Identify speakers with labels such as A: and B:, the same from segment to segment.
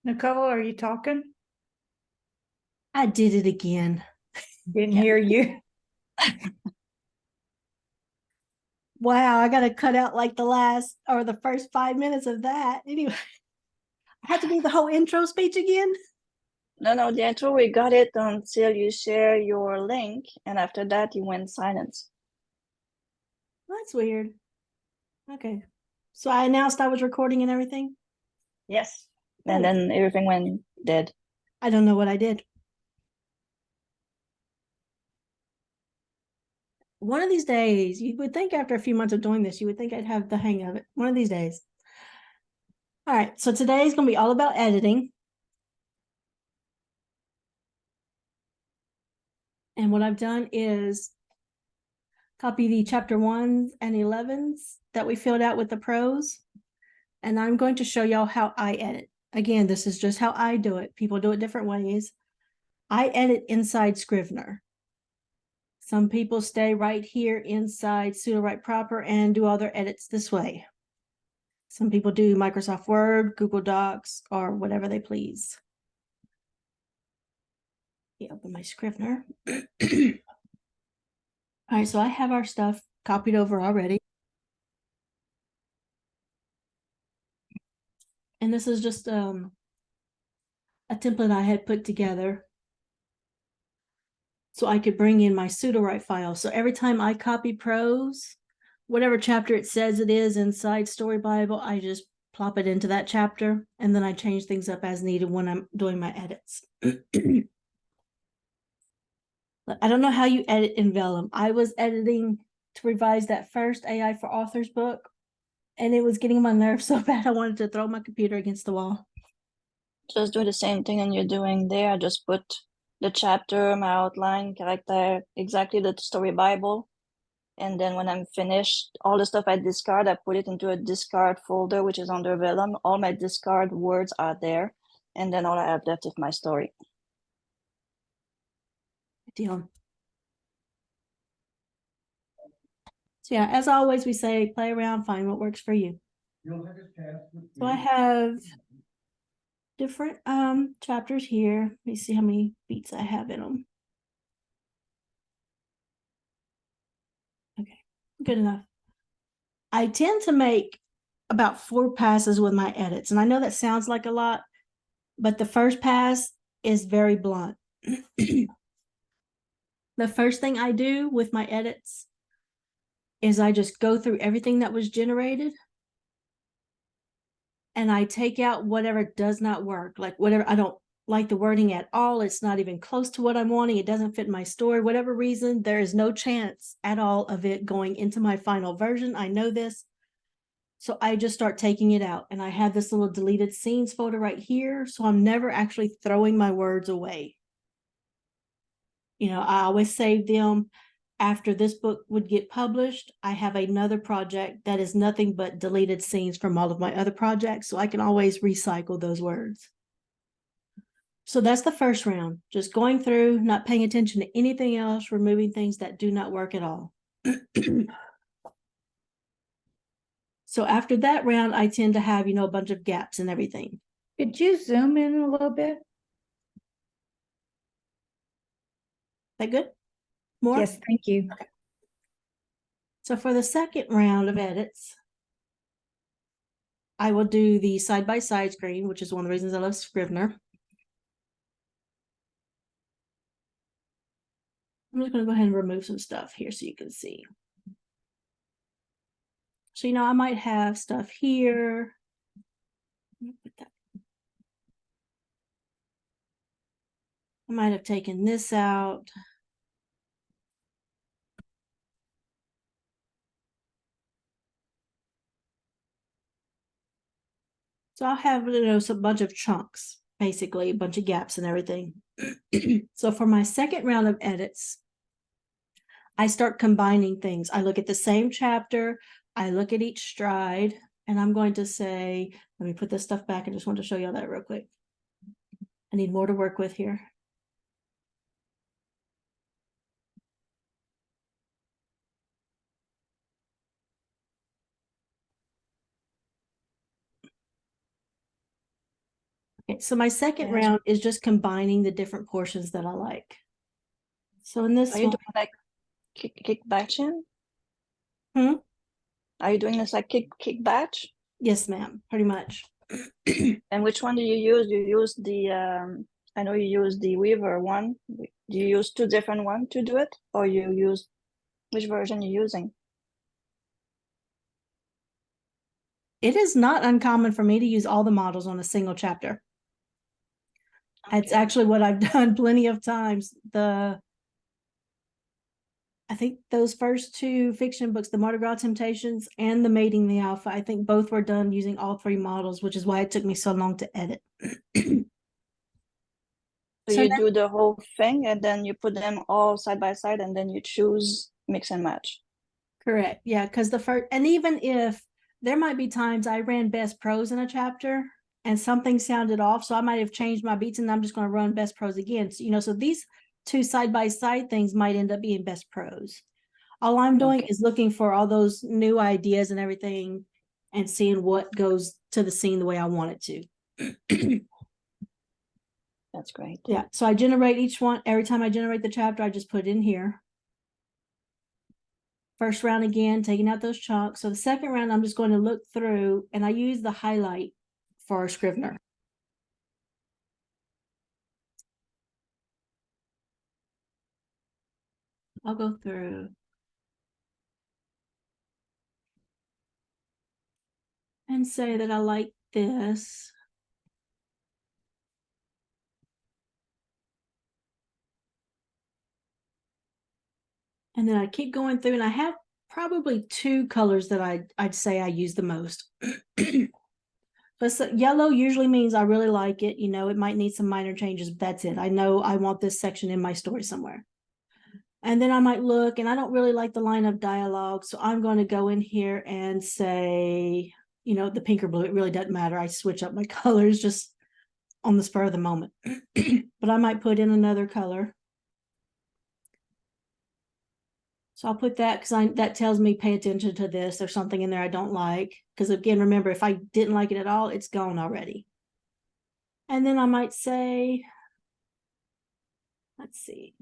A: Nicole, are you talking?
B: I did it again.
A: Didn't hear you.
B: Wow, I got to cut out like the last or the first 5 minutes of that. Anyway, I had to do the whole intro speech again.
C: No, the intro, we got it until you share your link, and after that, you went silent.
B: That's weird. Okay. So I announced I was recording and everything.
C: Yes. And then everything went dead.
B: I don't know what I did. One of these days, you would think after a few months of doing this, you would think I'd have the hang of it. One of these days. All right. So today is going to be all about editing. And what I've done is copy the chapter 1s and 11s that we filled out with the prose. And I'm going to show y'all how I edit. Again, this is just how I do it. People do it different ways. I edit inside Scrivener. Some people stay right here inside Pseudo-Write Proper and do all their edits this way. Some people do Microsoft Word, Google Docs, or whatever they please. Let me open my Scrivener. All right, so I have our stuff copied over already. And this is just a template I had put together so I could bring in my pseudo-write file. So every time I copy prose, whatever chapter it says it is inside Story Bible, I just plop it into that chapter, and then I change things up as needed when I'm doing my edits. I don't know how you edit in Vellum. I was editing to revise that first AI for Authors book, and it was getting my nerves so bad I wanted to throw my computer against the wall.
C: Just do the same thing and you're doing there. I just put the chapter, my outline, character, exactly the story Bible. And then when I'm finished, all the stuff I discard, I put it into a discard folder, which is under Vellum. All my discard words are there. And then all I have left is my story.
B: Good deal. So yeah, as always, we say play around, find what works for you. So I have different chapters here. Let me see how many beats I have in them. Okay, good enough. I tend to make about 4 passes with my edits, and I know that sounds like a lot, but the first pass is very blunt. The first thing I do with my edits is I just go through everything that was generated and I take out whatever does not work, like whatever I don't like the wording at all. It's not even close to what I'm wanting. It doesn't fit my story. Whatever reason, there is no chance at all of it going into my final version. I know this. So I just start taking it out. And I have this little deleted scenes folder right here. So I'm never actually throwing my words away. You know, I always save them. After this book would get published, I have another project that is nothing but deleted scenes from all of my other projects. So I can always recycle those words. So that's the first round, just going through, not paying attention to anything else, removing things that do not work at all. So after that round, I tend to have, a bunch of gaps and everything.
A: Could you zoom in a little bit?
B: That good? More?
A: Yes, thank you.
B: Okay. So for the second round of edits, I will do the side-by-side screen, which is one of the reasons I love Scrivener. I'm just going to go ahead and remove some stuff here so you can see. So, I might have stuff here. I might have taken this out. So I'll have, a bunch of chunks, basically, a bunch of gaps and everything. So for my second round of edits, I start combining things. I look at the same chapter, I look at each stride, and I'm going to say, let me put this stuff back. I just want to show you that real quick. I need more to work with here. Okay, so my second
C: Yes.
B: round is just combining the different portions that I like. So in this
C: Are you
B: one,
C: doing like kick batching?
B: Hmm?
C: Are you doing this like kick batch?
B: yes, ma'am, pretty much.
C: And which one do you use? You use the I know you use the Weaver one. Do you use two different ones to do it, or you use which version you're using?
B: It is not uncommon for me to use all the models on a single chapter. It's
C: Okay.
B: actually what I've done plenty of times. I think those first two fiction books, the Mardi Gras Temptations and the Mating the Alpha, I think both were done using all three models, which is why it took me so long to edit.
C: So
B: So
C: you do the whole thing and then you put them all side by side and then you choose mix and match.
B: correct. Yeah. Because the first, and even if there might be times I ran best prose in a chapter and something sounded off. So I might have changed my beats and I'm just going to run best prose again. So, so these two side by side things might end up being best prose. All I'm doing
C: Okay.
B: is looking for all those new ideas and everything and seeing what goes to the scene the way I want it to.
C: That's great.
B: Yeah. So I generate each one. Every time I generate the chapter, I just put it in here. First round again, taking out those chunks. So the second round, I'm just going to look through and I use the highlight for Scrivener. I'll go through and say that I like this. And then I keep going through and I have probably two colors that I'd say I use the most. But so yellow usually means I really like it. It might need some minor changes, but that's it. I know I want this section in my story somewhere. And then I might look and I don't really like the line of dialogue. So I'm going to go in here and say, the pink or blue, it really doesn't matter. I switch up my colors just on the spur of the moment. But I might put in another color. So I'll put that because that tells me pay attention to this. There's something in there I don't like. Because again, remember, if I didn't like it at all, it's gone already. And then I might say, let's see.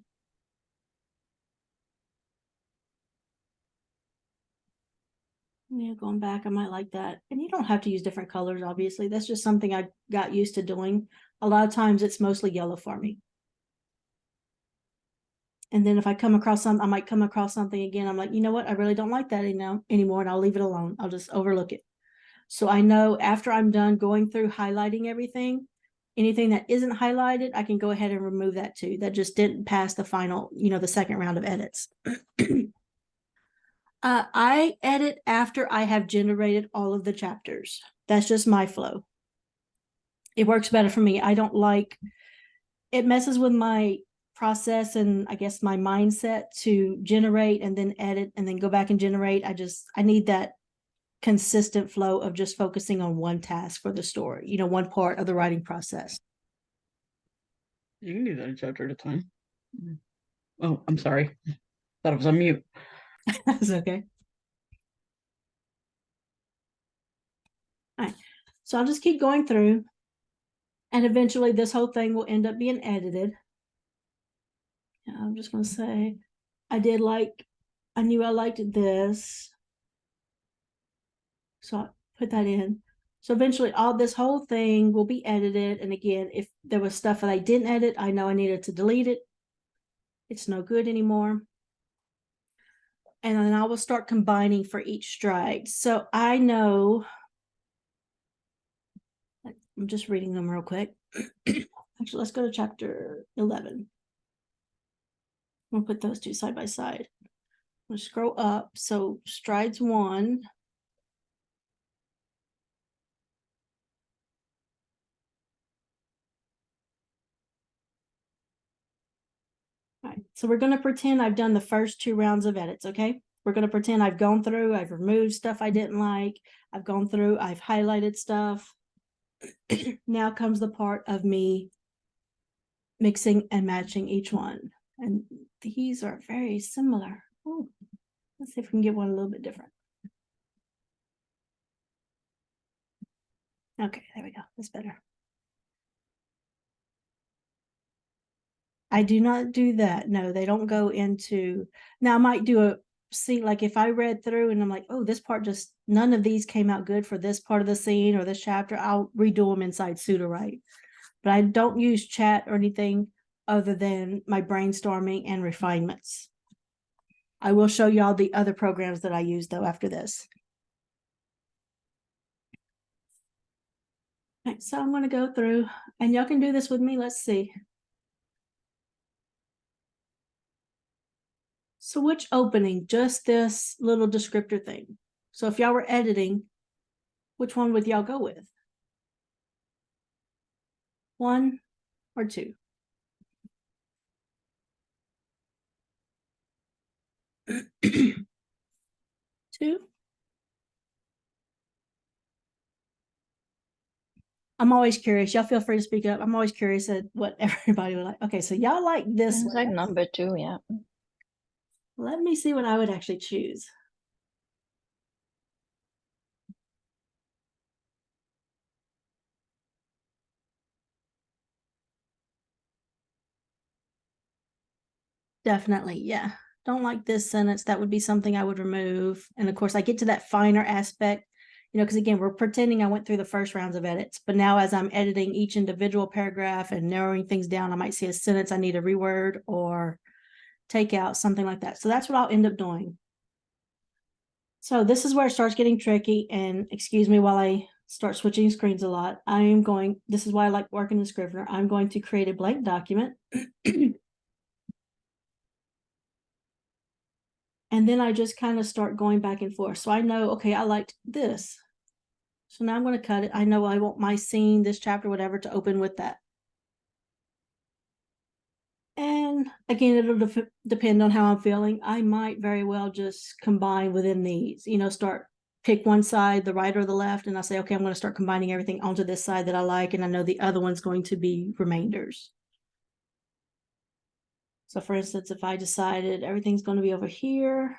B: Yeah, going back, I might like that. And you don't have to use different colors, obviously. That's just something I got used to doing. A lot of times it's mostly yellow for me. And then if I come across I might come across something again. I'm like, you know what? I really don't like that anymore. And I'll leave it alone. I'll just overlook it. So I know after I'm done going through highlighting everything, anything that isn't highlighted, I can go ahead and remove that too. That just didn't pass the final, the second round of edits. I edit after I have generated all of the chapters. That's just my flow. It works better for me. I don't like it, messes with my process and I guess my mindset to generate and then edit and then go back and generate. I need that consistent flow of just focusing on one task for the story, one part of the writing process.
D: You can do that a chapter at a time. Oh, I'm sorry. Thought I was on mute.
B: That's okay. All right. So I'll just keep going through and eventually this whole thing will end up being edited. And I'm just going to say, I knew I liked this. So I put that in. So eventually this whole thing will be edited. And again, if there was stuff that I didn't edit, I know I needed to delete it. It's no good anymore. And then I will start combining for each stride. So I know, I'm just reading them real quick. Actually, let's go to chapter 11. We'll put those two side by side. We'll scroll up. So strides 1. All right, so we're going to pretend I've done the first 2 rounds of edits, okay? We're going to pretend I've gone through, I've removed stuff I didn't like, I've gone through, I've highlighted stuff. Now comes the part of me mixing and matching each one. And these are very similar. Ooh, let's see if we can get one a little bit different. Okay, there we go. That's better. I do not do that. No, they don't go into, now I might do a, see, like if I read through and I'm like, oh, this part just, none of these came out good for this part of the scene or this chapter, I'll redo them inside Pseudowrite. But I don't use chat or anything other than my brainstorming and refinements. I will show y'all the other programs that I use though after this. Right, so I'm going to go through and y'all can do this with me. Let's see. So which opening? Just this little descriptor thing. So if y'all were editing, which one would y'all go with? 1 or 2? Two? I'm always curious. Y'all feel free to speak up. I'm always curious at what everybody would like. Okay, so y'all like this
C: It's
B: one.
C: like number 2, yeah.
B: Let me see what I would actually choose. Definitely, yeah. Don't like this sentence. That would be something I would remove. And of course, I get to that finer aspect, because again, we're pretending I went through the first rounds of edits, but now as I'm editing each individual paragraph and narrowing things down, I might see a sentence I need to reword or take out, something like that. So that's what I'll end up doing. So this is where it starts getting tricky, and excuse me while I start switching screens a lot. This is why I like working in Scrivener. I'm going to create a blank document. And then I just kind of start going back and forth. So I know, okay, I liked this. So now I'm going to cut it. I know I want my scene, this chapter, whatever, to open with that. And again, it'll depend on how I'm feeling. I might very well just combine within these, pick one side, the right or the left, and I say, okay, I'm going to start combining everything onto this side that I like, and I know the other one's going to be remainders. So for instance, if I decided everything's going to be over here,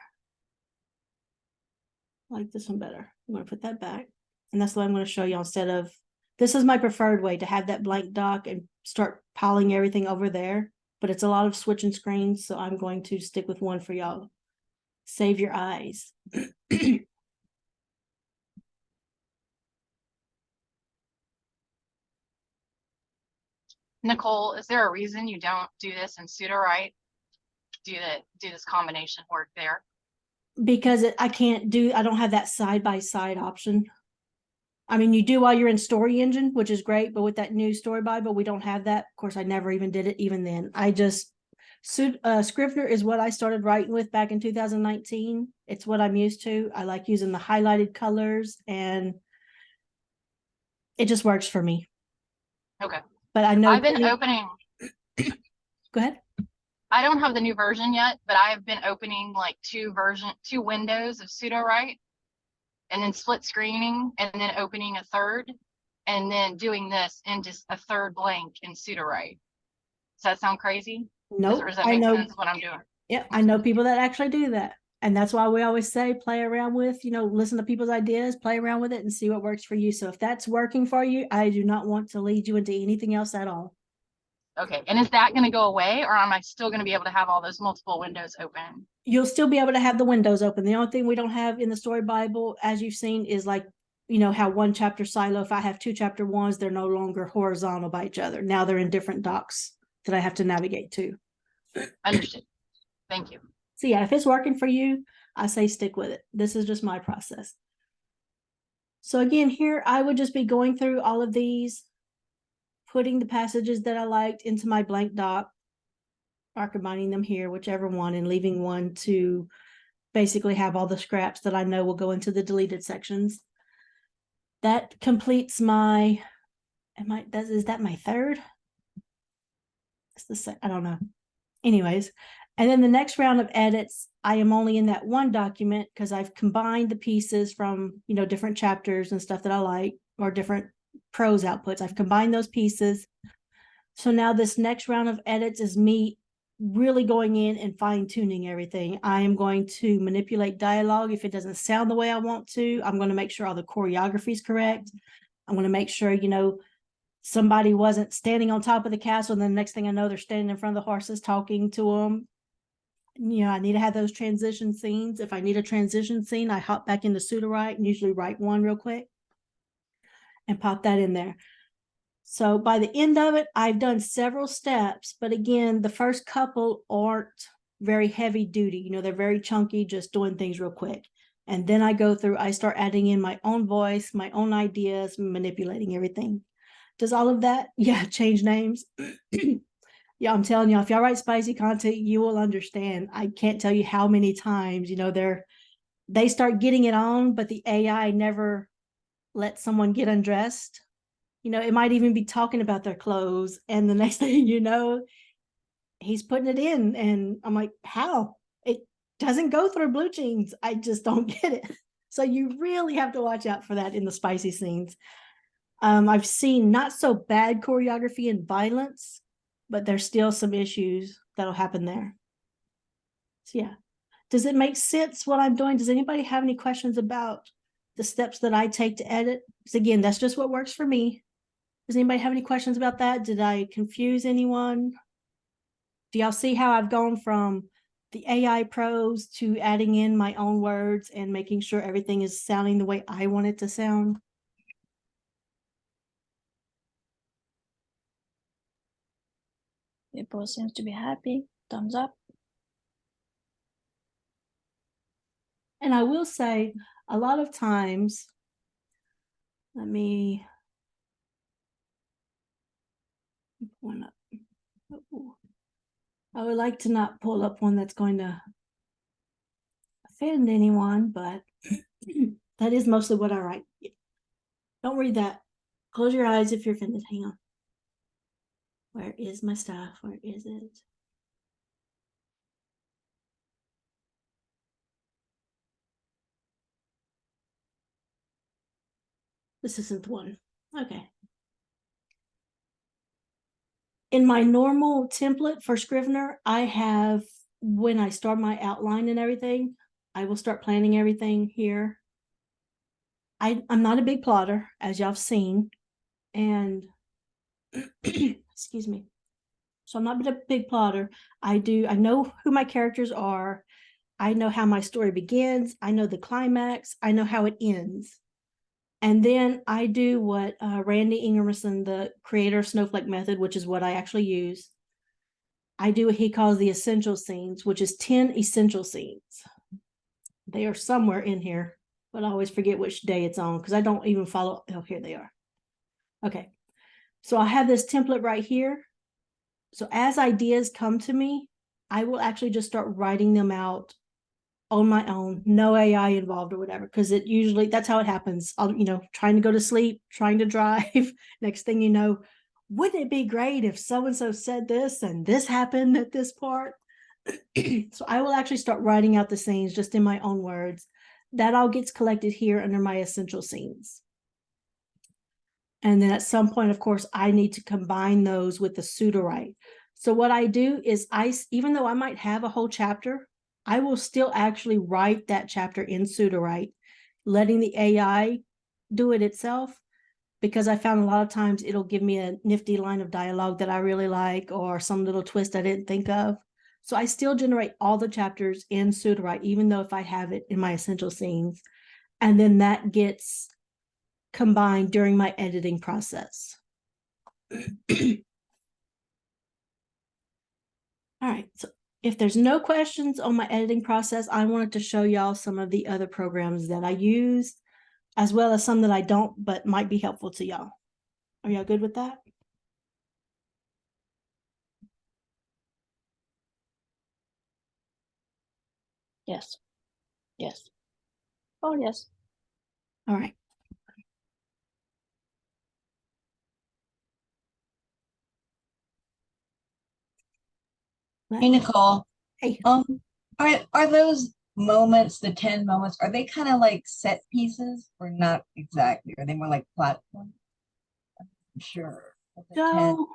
B: I like this one better. I'm going to put that back. And that's what I'm going to show you instead of, this is my preferred way to have that blank doc and start piling everything over there. But it's a lot of switching screens, so I'm going to stick with one for y'all. Save your eyes.
E: Nicole, is there a reason you don't do this in Pseudowrite? Do this combination work there?
B: Because I don't have that side-by-side option. I mean, you do while you're in Story Engine, which is great, but with that new Story Bible, we don't have that. Of course, I never even did it even then. Scrivener is what I started writing with back in 2019. It's what I'm used to. I like using the highlighted colors, and it just works for me.
E: Okay.
B: But I know
E: I've been opening.
B: Go ahead.
E: I don't have the new version yet, but I've been opening like two windows of Pseudowrite, and then split screening, and then opening a third, and then doing this in just a third blank in Pseudowrite. Does that sound crazy?
B: Nope.
E: Or does that make sense what I'm doing?
B: Yeah, I know people that actually do that. And that's why we always say play around with, listen to people's ideas, play around with it and see what works for you. So if that's working for you, I do not want to lead you into anything else at all.
E: Okay. And is that going to go away, or am I still going to be able to have all those multiple windows open?
B: You'll still be able to have the windows open. The only thing we don't have in the Story Bible, as you've seen, is like, how one chapter silo, if I have 2 chapter 1s, they're no longer horizontal by each other. Now they're in different docs that I have to navigate to.
E: Understood. Thank you.
B: So yeah, if it's working for you, I say stick with it. This is just my process. So again, here I would just be going through all of these, putting the passages that I liked into my blank doc, or combining them here, whichever one, and leaving one to basically have all the scraps that I know will go into the deleted sections. That completes my, is that my third? I don't know. Anyways, and then the next round of edits, I am only in that one document because I've combined the pieces from, different chapters and stuff that I like, or different prose outputs. I've combined those pieces. So now this next round of edits is me really going in and fine tuning everything. I am going to manipulate dialogue. If it doesn't sound the way I want to, I'm going to make sure all the choreography is correct. I'm going to make sure, somebody wasn't standing on top of the castle, and then the next thing I know, they're standing in front of the horses talking to them. You know, I need to have those transition scenes. If I need a transition scene, I hop back into Sudowrite and usually write one real quick and pop that in there. So by the end of it, I've done several steps, but again, the first couple aren't very heavy duty. You know, they're very chunky, just doing things real quick. And then I go through, I start adding in my own voice, my own ideas, manipulating everything. Does all of that? Yeah, change names. Yeah, I'm telling you, if y'all write spicy content, you will understand. I can't tell you how many times, you know, they start getting it on, but the AI never lets someone get undressed. You know, it might even be talking about their clothes, and the next thing you know, he's putting it in, and I'm like, how? It doesn't go through blue jeans. I just don't get it. So you really have to watch out for that in the spicy scenes. I've seen not so bad choreography and violence, but there's still some issues that'll happen there. So yeah, does it make sense what I'm doing? Does anybody have any questions about the steps that I take to edit? Because again, that's just what works for me. Does anybody have any questions about that? Did I confuse anyone? Do y'all see how I've gone from the AI prose to adding in my own words and making sure everything is sounding the way I want it to sound?
C: People seems to be happy. Thumbs up.
B: And I will say, a lot of times, let me one up. Ooh. I would like to not pull up one that's going to offend anyone, but that is mostly what I write. Don't read that. Close your eyes if you're offended. Hang on. Where is my stuff? Where is it? This isn't the one. Okay. In my normal template for Scrivener, I have, when I start my outline and everything, I will start planning everything here. I'm not a big plotter, as y'all have seen, and excuse me. So I'm not a big plotter. I know who my characters are. I know how my story begins. I know the climax. I know how it ends. And then I do what Randy Ingerson, the creator of Snowflake Method, which is what I actually use. I do what he calls the essential scenes, which is 10 essential scenes. They are somewhere in here, but I always forget which day it's on because I don't even follow. Oh, here they are. Okay. So I have this template right here. So as ideas come to me, I will actually just start writing them out on my own, no AI involved or whatever, because it usually, that's how it happens. I'll, you know, trying to go to sleep, trying to drive. Next thing you know, wouldn't it be great if so-and-so said this and this happened at this part? So I will actually start writing out the scenes just in my own words. That all gets collected here under my essential scenes. And then at some point, of course, I need to combine those with the Sudowrite. So what I do is even though I might have a whole chapter, I will still actually write that chapter in Sudowrite, letting the AI do it itself, because I found a lot of times it'll give me a nifty line of dialogue that I really like, or some little twist I didn't think of. So I still generate all the chapters in Sudowrite, even though if I have it in my essential scenes, and then that gets combined during my editing process. All right, so if there's no questions on my editing process, I wanted to show y'all some of the other programs that I use, as well as some that I don't, but might be helpful to y'all. Are y'all good with that?
C: Yes. Yes. Oh, yes.
B: All right.
F: Hey, Nicole.
B: Hey.
F: Are those moments, the 10 moments, are they kind of like set pieces or not exactly? Are they more like platforms? I'm sure.
B: So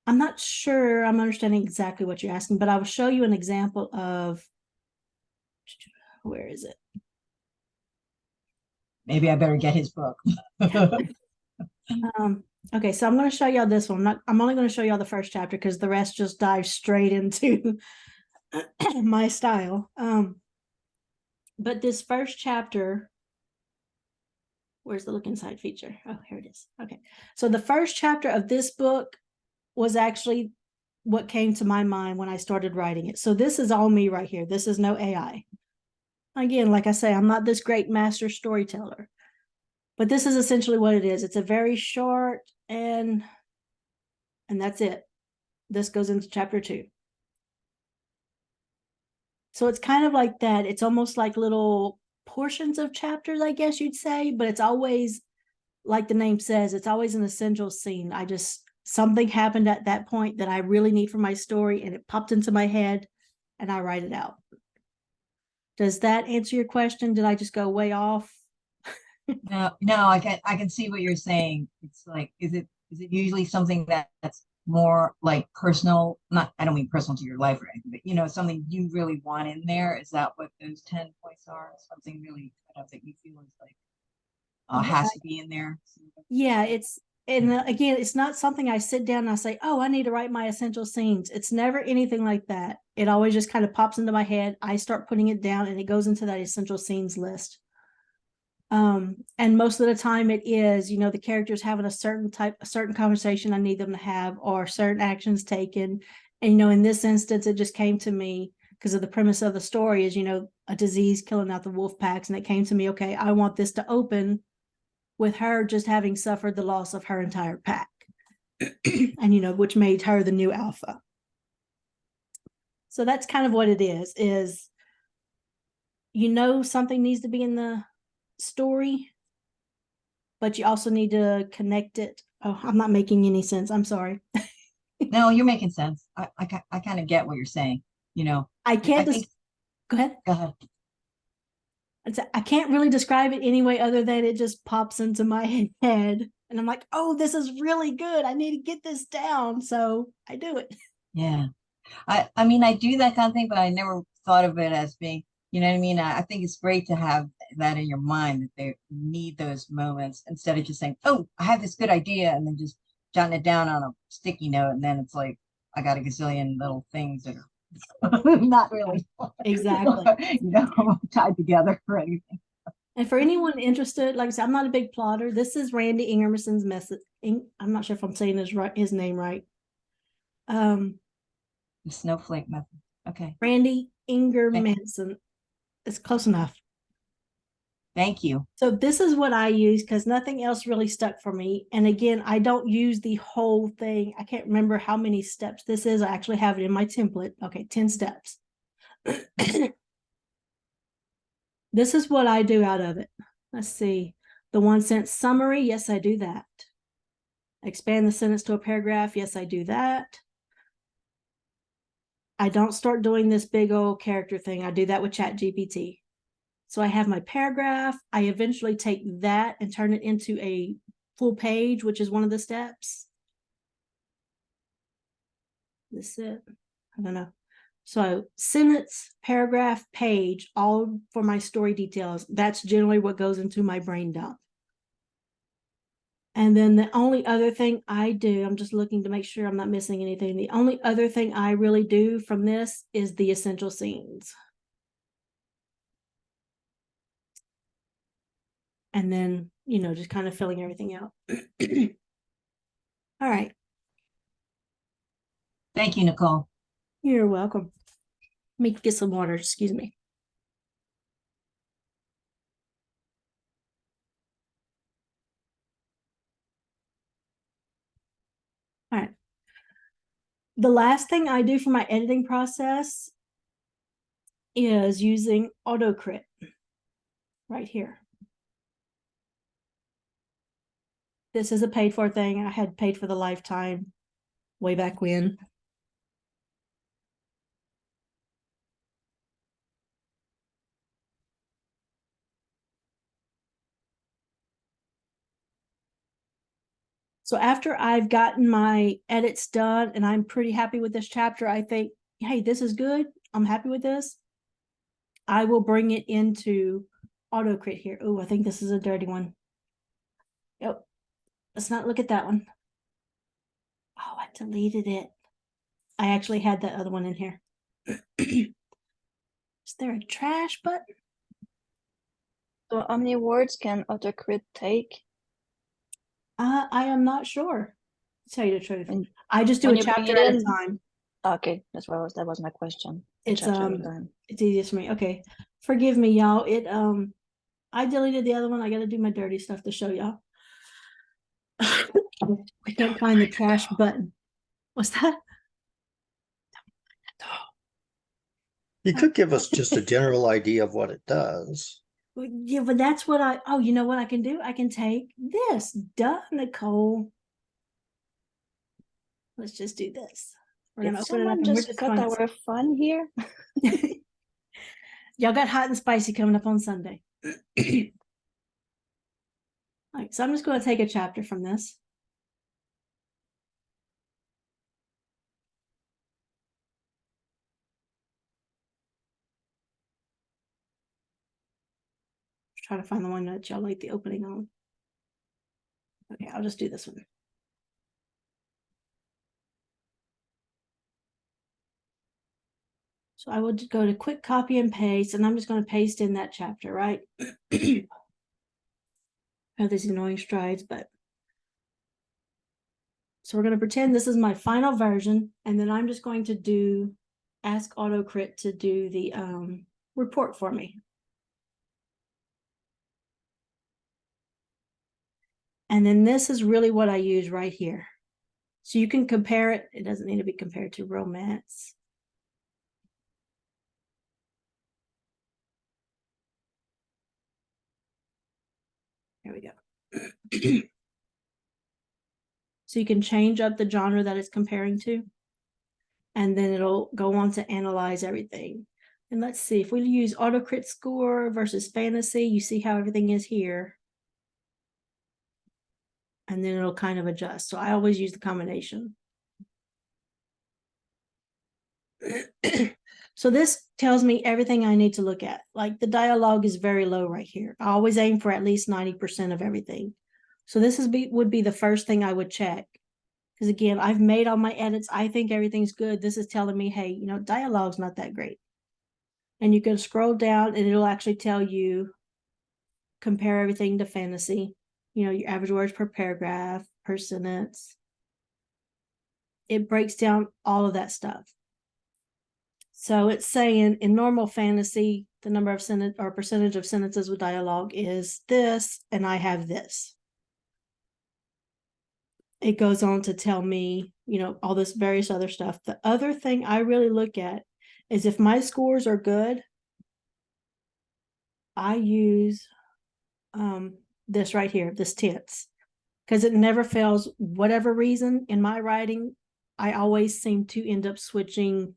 B: I'm not sure I'm understanding exactly what you're asking, but I will show you an example of, where is it?
F: Maybe I better get his book.
B: Okay, so I'm going to show y'all this one. I'm only going to show y'all the first chapter because the rest just dives straight into my style. But this first chapter, where's the look inside feature? Oh, here it is. Okay, so the first chapter of this book was actually what came to my mind when I started writing it. So this is all me right here. This is no AI. Again, like I say, I'm not this great master storyteller, but this is essentially what it is. It's a very short and that's it. This goes into chapter 2. So it's kind of like that. It's almost like little portions of chapters, I guess you'd say, but it's always, like the name says, it's always an essential scene. Something happened at that point that I really need for my story, and it popped into my head, and I write it out. Does that answer your question? Did I just go way off?
F: No, I can see what you're saying. It's like, is it usually something that's more like personal? Not, I don't mean personal to your life or anything, but you know, something you really want in there. Is that what those 10 points are? Something really kind of that you feel is like has to be in there.
B: Yeah, again, it's not something I sit down and I say, oh, I need to write my essential scenes. It's never anything like that. It always just kind of pops into my head. I start putting it down and it goes into that essential scenes list. And most of the time it is, you know, the characters having a certain conversation I need them to have, or certain actions taken. And, you know, in this instance, it just came to me because of the premise of the story is, you know, a disease killing out the wolf packs. And it came to me, okay, I want this to open with her just having suffered the loss of her entire pack. And, you know, which made her the new alpha. So that's kind of what it is, you know, something needs to be in the story, but you also need to connect it. Oh, I'm not making any sense. I'm sorry.
F: No, you're making sense. I kind of get what you're saying. You know,
B: I can't
F: think,
B: go ahead.
F: Go ahead.
B: I can't really describe it any way other than it just pops into my head. And I'm like, oh, this is really good. I need to get this down. So I do it.
F: Yeah. I mean, I do that kind of thing, but I never thought of it as being, you know what I mean? I think it's great to have that in your mind, that they need those moments instead of just saying, oh, I have this good idea, and then just jotting it down on a sticky note. And then it's like, I got a gazillion little things that are not really,
B: Exactly.
F: you know, tied together or anything.
B: And for anyone interested, like I said, I'm not a big plotter. This is Randy Ingerson's message. I'm not sure if I'm saying his name right.
F: The snowflake method. Okay.
B: Randy Ingermanson. It's close enough.
F: Thank you.
B: So this is what I use because nothing else really stuck for me. And again, I don't use the whole thing. I can't remember how many steps this is. I actually have it in my template. Okay, 10 steps. This is what I do out of it. Let's see. The 1 sentence summary. Yes, I do that. Expand the sentence to a paragraph. Yes, I do that. I don't start doing this big old character thing. I do that with ChatGPT. So I have my paragraph. I eventually take that and turn it into a full page, which is one of the steps. This is it. I don't know. So sentence, paragraph, page, all for my story details. That's generally what goes into my brain dump. And then the only other thing I do, I'm just looking to make sure I'm not missing anything. The only other thing I really do from this is the essential scenes. And then, you know, just kind of filling everything out. All right.
F: Thank you, Nicole.
B: You're welcome. Let me get some water. Excuse me. All right. The last thing I do for my editing process is using AutoCrit right here. This is a paid for thing. I had paid for the lifetime way back when. So after I've gotten my edits done and I'm pretty happy with this chapter, I think, hey, this is good. I'm happy with this. I will bring it into AutoCrit here. Oh, I think this is a dirty one. Yep. let's not look at that one. Oh, I deleted it. I actually had that other one in here. Is there a trash button?
C: So how many words can autocrit take?
B: I am not sure. To tell you the truth.
C: And
B: I just do
C: when
B: a
C: you bring
B: chapter
C: it
B: at a
C: in-
B: time.
C: Okay, that was my question. A
B: It's
C: chapter at a time.
B: it's easiest for me. Okay. Forgive me, y'all. I deleted the other one. I gotta do my dirty stuff to show y'all. I can't find the trash button. What's that?
G: You could give us just a general idea of what it does.
B: Well, yeah, but that's what oh, you know what I can do? I can take this. Duh, Nicole. Let's just do this. We're
C: Did
B: gonna open it up
C: someone
B: and we're
C: just
B: just
C: cut
B: going
C: our fun here?
B: Y'all got hot and spicy coming up on Sunday. All right, so I'm just going to take a chapter from this. Try to find the one that y'all like the opening on. Okay, I'll just do this one. So I will go to quick copy and paste, and I'm just going to paste in that chapter, right? Have these annoying strides, but so we're going to pretend this is my final version, and then I'm just going to ask AutoCrit to do the report for me. And then this is really what I use right here. So you can compare it. It doesn't need to be compared to romance. There we go. So you can change up the genre that it's comparing to. And then it'll go on to analyze everything. And let's see, if we use AutoCrit score versus fantasy, you see how everything is here. And then it'll kind of adjust. So I always use the combination. So this tells me everything I need to look at. Like the dialogue is very low right here. I always aim for at least 90% of everything. So this would be the first thing I would check. Because again, I've made all my edits. I think everything's good. This is telling me, hey, you know, dialogue's not that great. And you can scroll down and it'll actually tell you, compare everything to fantasy. You know, your average words per paragraph, per sentence. It breaks down all of that stuff. So it's saying in normal fantasy, the number of sentence or percentage of sentences with dialogue is this, and I have this. It goes on to tell me, you know, all this various other stuff. The other thing I really look at is if my scores are good, I use this right here, this tense, because it never fails. Whatever reason in my writing, I always seem to end up switching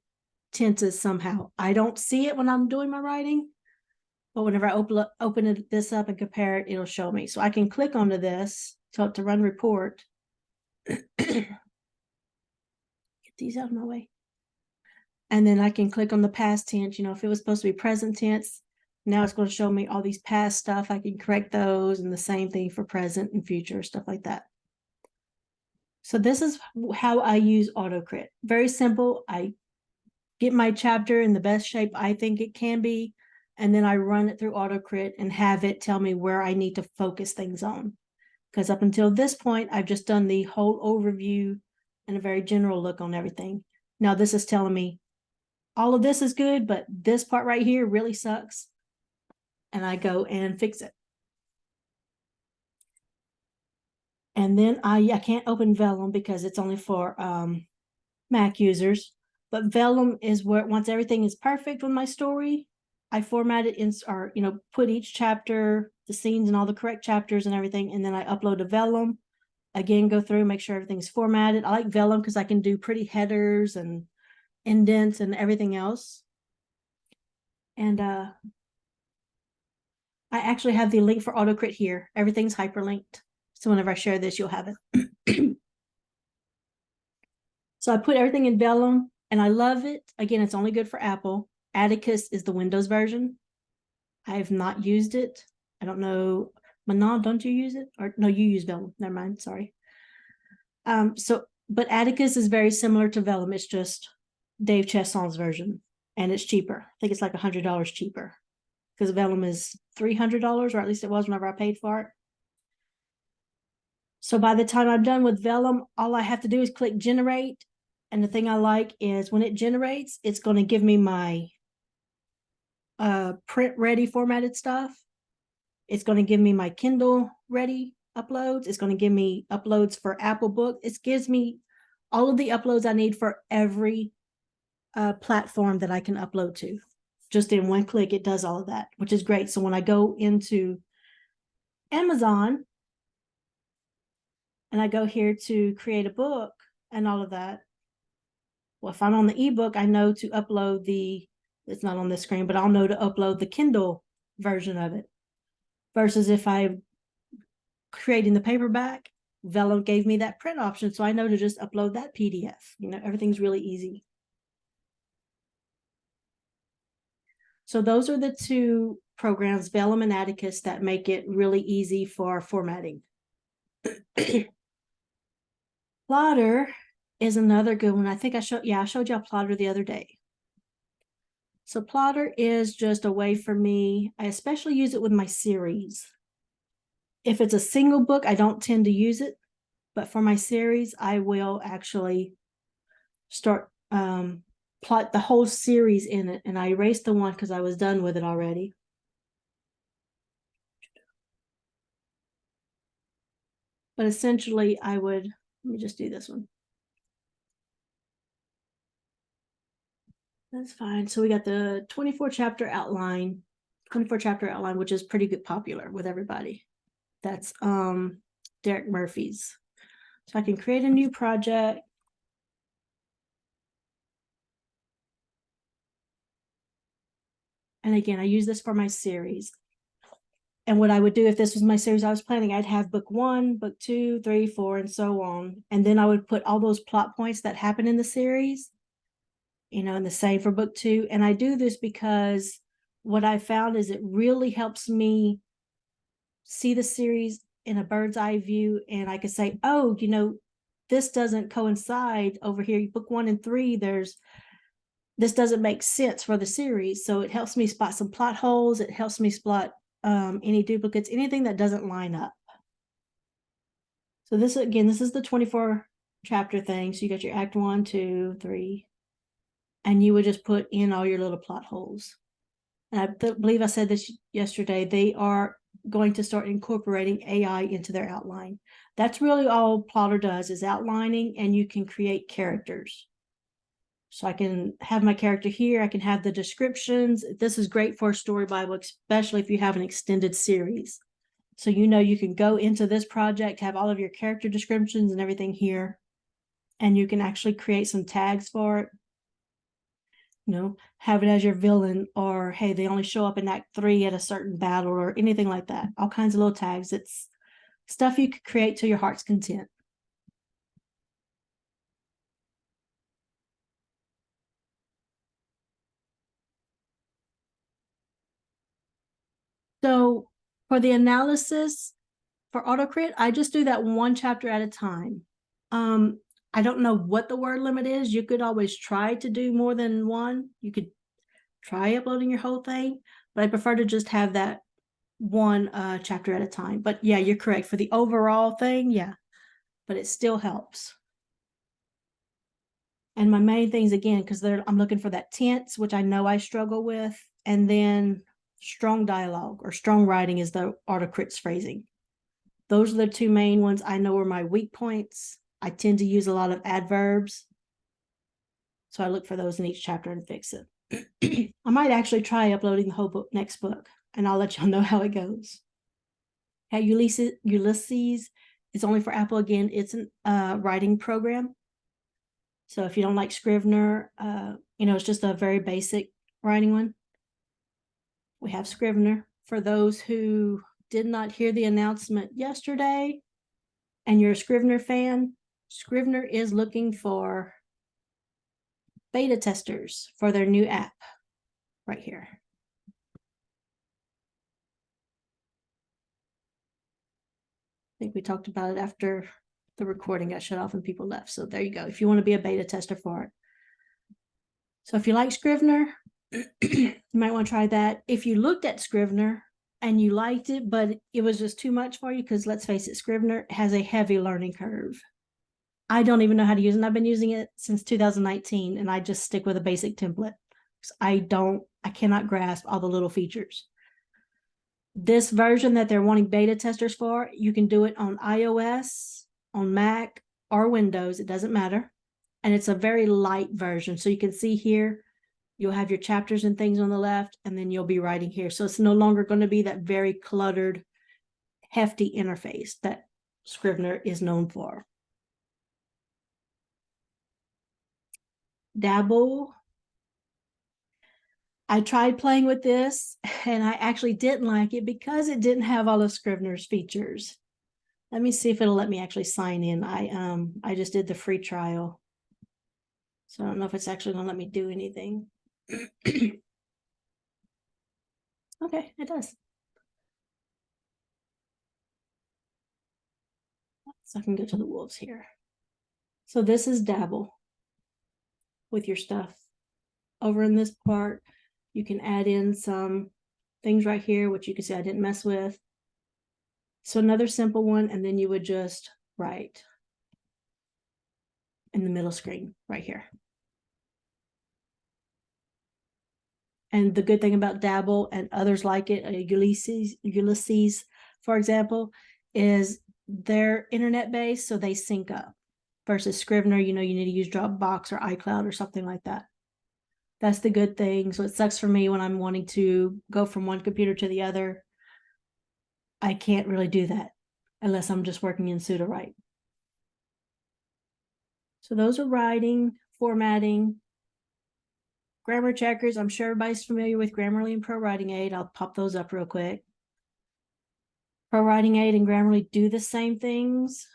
B: tenses somehow. I don't see it when I'm doing my writing, but whenever I open this up and compare it, it'll show me. So I can click onto this, tell it to run report. Get these out of my way. And then I can click on the past tense. You know, if it was supposed to be present tense, now it's going to show me all these past stuff. I can correct those, and the same thing for present and future, stuff like that. So this is how I use AutoCrit. Very simple. I get my chapter in the best shape I think it can be, and then I run it through AutoCrit and have it tell me where I need to focus things on. Because up until this point, I've just done the whole overview and a very general look on everything. Now this is telling me all of this is good, but this part right here really sucks. And I go and fix it. And then I can't open Vellum because it's only for Mac users. But Vellum is where once everything is perfect with my story, I format it in, or you know, put each chapter, the scenes and all the correct chapters and everything, and then I upload to Vellum. Again, go through, make sure everything's formatted. I like Vellum because I can do pretty headers and indents and everything else. And I actually have the link for AutoCrit here. Everything's hyperlinked. So whenever I share this, you'll have it. So I put everything in Vellum and I love it. Again, it's only good for Apple. Atticus is the Windows version. I have not used it. I don't know. Manon, don't you use it? Or no, you use Vellum. Never mind. Sorry. But Atticus is very similar to Vellum. It's just Dave Chesson's version, and it's cheaper. I think it's like $100 cheaper because Vellum is $300, or at least it was whenever I paid for it. So by the time I'm done with Vellum, all I have to do is click generate. And the thing I like is when it generates, it's going to give me my print ready formatted stuff. It's going to give me my Kindle ready uploads. It's going to give me uploads for Apple Book. It gives me all of the uploads I need for every platform that I can upload to. Just in one click, it does all of that, which is great. So when I go into Amazon and I go here to create a book and all of that, well, if I'm on the ebook, I know to upload it's not on the screen, but I'll know to upload the Kindle version of it. Versus if I'm creating the paperback, Vellum gave me that print option, so I know to just upload that PDF. Everything's really easy. So those are the two programs, Vellum and Atticus, that make it really easy for formatting. Plotter is another good one. I think I showed y'all Plotter the other day. So Plotter is just a way for me. I especially use it with my series. If it's a single book, I don't tend to use it, but for my series, I will actually start plot the whole series in it. And I erased the one because I was done with it already. But essentially, let me just do this one. That's fine. So we got the 24 chapter outline, which is pretty good, popular with everybody. That's Derek Murphy's. So I can create a new project. And again, I use this for my series. And what I would do if this was my series I was planning, I'd have book 1, book 2, 3, 4, and so on. And then I would put all those plot points that happen in the series, and the same for book 2. And I do this because what I found is it really helps me see the series in a bird's eye view. And I could say, oh, this doesn't coincide over here. Book 1 and 3, this doesn't make sense for the series. So it helps me spot some plot holes. It helps me spot any duplicates, anything that doesn't line up. So this is the 24 chapter thing. So you got your act 1, 2, 3, and you would just put in all your little plot holes. And I believe I said this yesterday, they are going to start incorporating AI into their outline. That's really all Plotter does, is outlining, and you can create characters. So I can have my character here. I can have the descriptions. This is great for a story Bible, especially if you have an extended series. So you can go into this project, have all of your character descriptions and everything here, and you can actually create some tags for it. Have it as your villain, or hey, they only show up in Act 3 at a certain battle, or anything like that. All kinds of little tags. It's stuff you could create to your heart's content. So for the analysis for AutoCrit, I just do that one chapter at a time. I don't know what the word limit is. You could always try to do more than one. You could try uploading your whole thing, but I prefer to just have that one chapter at a time. But yeah, you're correct for the overall thing. Yeah, but it still helps. And my main things, again, because I'm looking for that tense, which I know I struggle with, and then strong dialogue or strong writing is the AutoCrit's phrasing. Those are the two main ones I know are my weak points. I tend to use a lot of adverbs, so I look for those in each chapter and fix it. I might actually try uploading the whole next book, and I'll let y'all know how it goes. Okay, Ulysses is only for Apple. Again, it's a writing program. So if you don't like Scrivener, it's just a very basic writing one. We have Scrivener. For those who did not hear the announcement yesterday and you're a Scrivener fan, Scrivener is looking for beta testers for their new app right here. think we talked about it after the recording got shut off and people left. So there you go. If you want to be a beta tester for it. So if you like Scrivener, you might want to try that. If you looked at Scrivener and you liked it, but it was just too much for you, because let's face it, Scrivener has a heavy learning curve. I don't even know how to use it. And I've been using it since 2019, and I just stick with a basic template. I cannot grasp all the little features. This version that they're wanting beta testers for, you can do it on iOS, on Mac, or Windows. It doesn't matter. And it's a very light version. So you can see here, you'll have your chapters and things on the left, and then you'll be writing here. So it's no longer going to be that very cluttered, hefty interface that Scrivener is known for. Dabble. I tried playing with this, and I actually didn't like it because it didn't have all of Scrivener's features. Let me see if it'll let me actually sign in. I just did the free trial, so I don't know if it's actually gonna let me do anything. Okay, it does. So I can go to the wolves here. So this is Dabble with your stuff. Over in this part, you can add in some things right here, which you can see I didn't mess with. So another simple one, and then you would just write in the middle screen right here. And the good thing about Dabble and others like it, Ulysses, for example, is they're internet based, so they sync up. Versus Scrivener, you need to use Dropbox or iCloud or something like that. That's the good thing. So it sucks for me when I'm wanting to go from one computer to the other. I can't really do that unless I'm just working in Sudowrite. So those are writing, formatting, grammar checkers. I'm sure everybody's familiar with Grammarly and Pro Writing Aid. I'll pop those up real quick. Pro Writing Aid and Grammarly do the same things.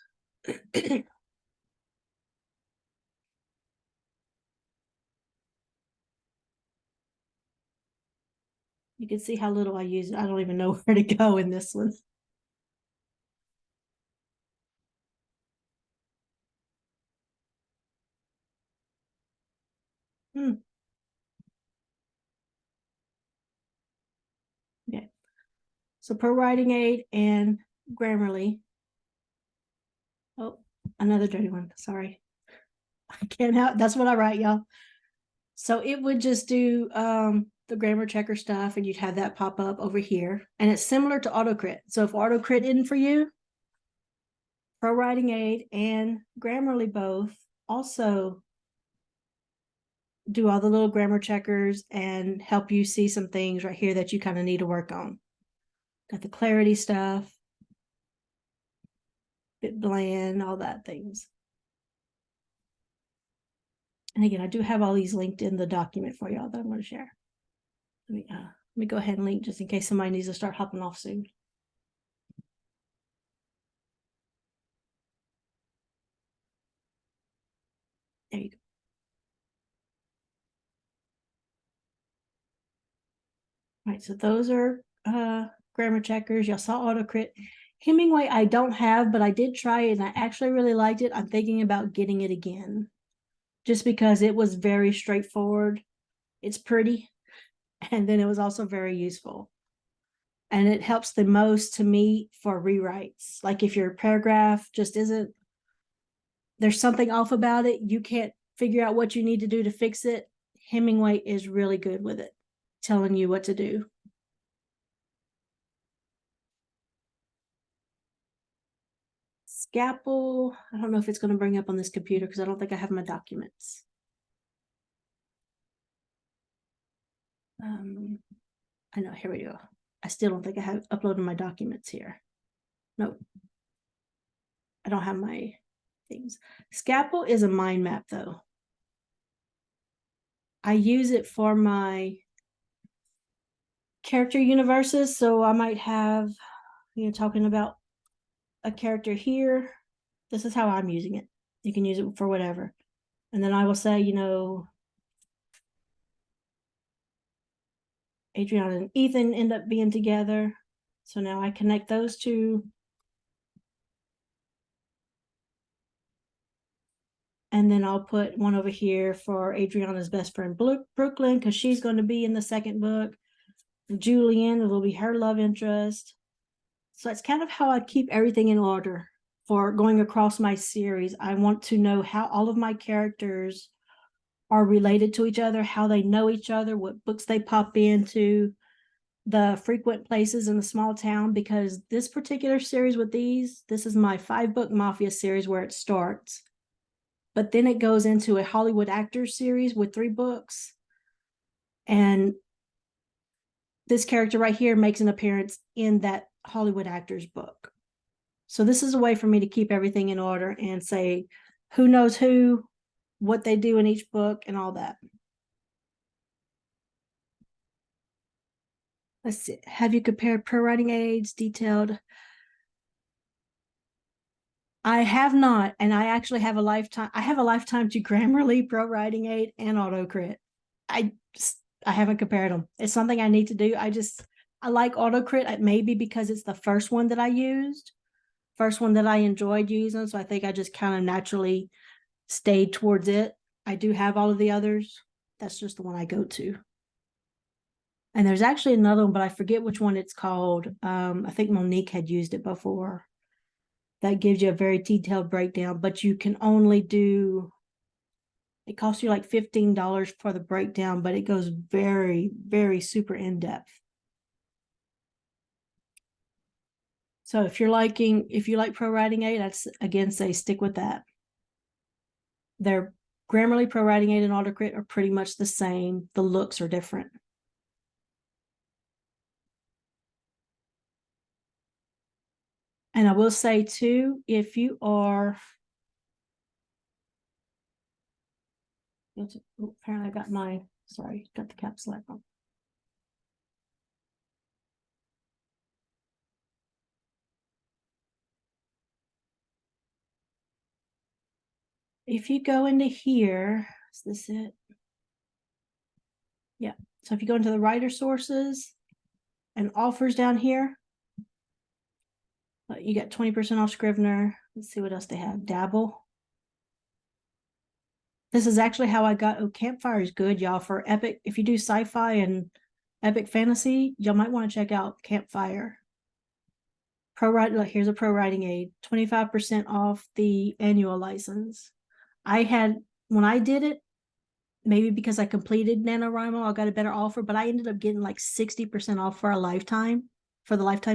B: You can see how little I use it. I don't even know where to go in this one. Okay. So Pro Writing Aid and Grammarly. Oh, another dirty one. Sorry. I can't help. That's what I write, y'all. So it would just do the grammar checker stuff, and you'd have that pop up over here. And it's similar to AutoCrit. So if AutoCrit isn't for you, Pro Writing Aid and Grammarly both also do all the little grammar checkers and help you see some things right here that you kind of need to work on. Got the clarity stuff, bit bland, all that things. And again, I do have all these linked in the document for y'all that I'm going to share. Let me go ahead and link just in case somebody needs to start hopping off soon. There you go. All right, so those are grammar checkers. Y'all saw AutoCrit. Hemingway I don't have, but I did try it and I actually really liked it. I'm thinking about getting it again just because it was very straightforward. It's pretty, and then it was also very useful. And it helps the most to me for rewrites. Like if your paragraph just isn't, there's something off about it, you can't figure out what you need to do to fix it. Hemingway is really good with it, telling you what to do. Scapple, I don't know if it's going to bring up on this computer because I don't think I have my documents. I know, here we go. I still don't think I have uploaded my documents here. Nope. I don't have my things. Scapple is a mind map though. I use it for my character universes. So I might have, talking about a character here. This is how I'm using it. You can use it for whatever. And then I will say, Adriana and Ethan end up being together. So now I connect those two. And then I'll put one over here for Adriana's best friend, Brooklyn, because she's going to be in the second book. Julian will be her love interest. So that's kind of how I keep everything in order for going across my series. I want to know how all of my characters are related to each other, how they know each other, what books they pop into, the frequent places in the small town, because this particular series with this is my 5-book Mafia series where it starts. But then it goes into a Hollywood actors series with 3 books. And this character right here makes an appearance in that Hollywood actors book. So this is a way for me to keep everything in order and say who knows who, what they do in each book, and all that. Let's see. Have you compared pro writing aids, detailed? I have not, and I actually have a lifetime. I have a lifetime to Grammarly, Pro Writing Aid, and AutoCrit. I haven't compared them. It's something I need to do. I like AutoCrit. Maybe because it's the first one that I used, first one that I enjoyed using. So I think I just kind of naturally stayed towards it. I do have all of the others. That's just the one I go to. And there's actually another one, but I forget which one it's called. I think Monique had used it before. That gives you a very detailed breakdown, but you can only do, it costs you like $15 for the breakdown, but it goes very, very super in depth. So if you like Pro Writing Aid, I'd again say stick with that. Their Grammarly, Pro Writing Aid, and AutoCrit are pretty much the same. The looks are different. And I will say too, if you are, apparently I got got the caps lock on. If you go into here, is this it? Yeah. So if you go into the writer sources and offers down here, you get 20% off Scrivener. Let's see what else they have. Dabble. This is actually how I got, Campfire is good, y'all, for epic. If you do sci-fi and epic fantasy, y'all might want to check out Campfire. Here's a Pro Writing Aid, 25% off the annual license. When I did it, maybe because I completed NaNoWriMo, I got a better offer, but I ended up getting like 60% off for the lifetime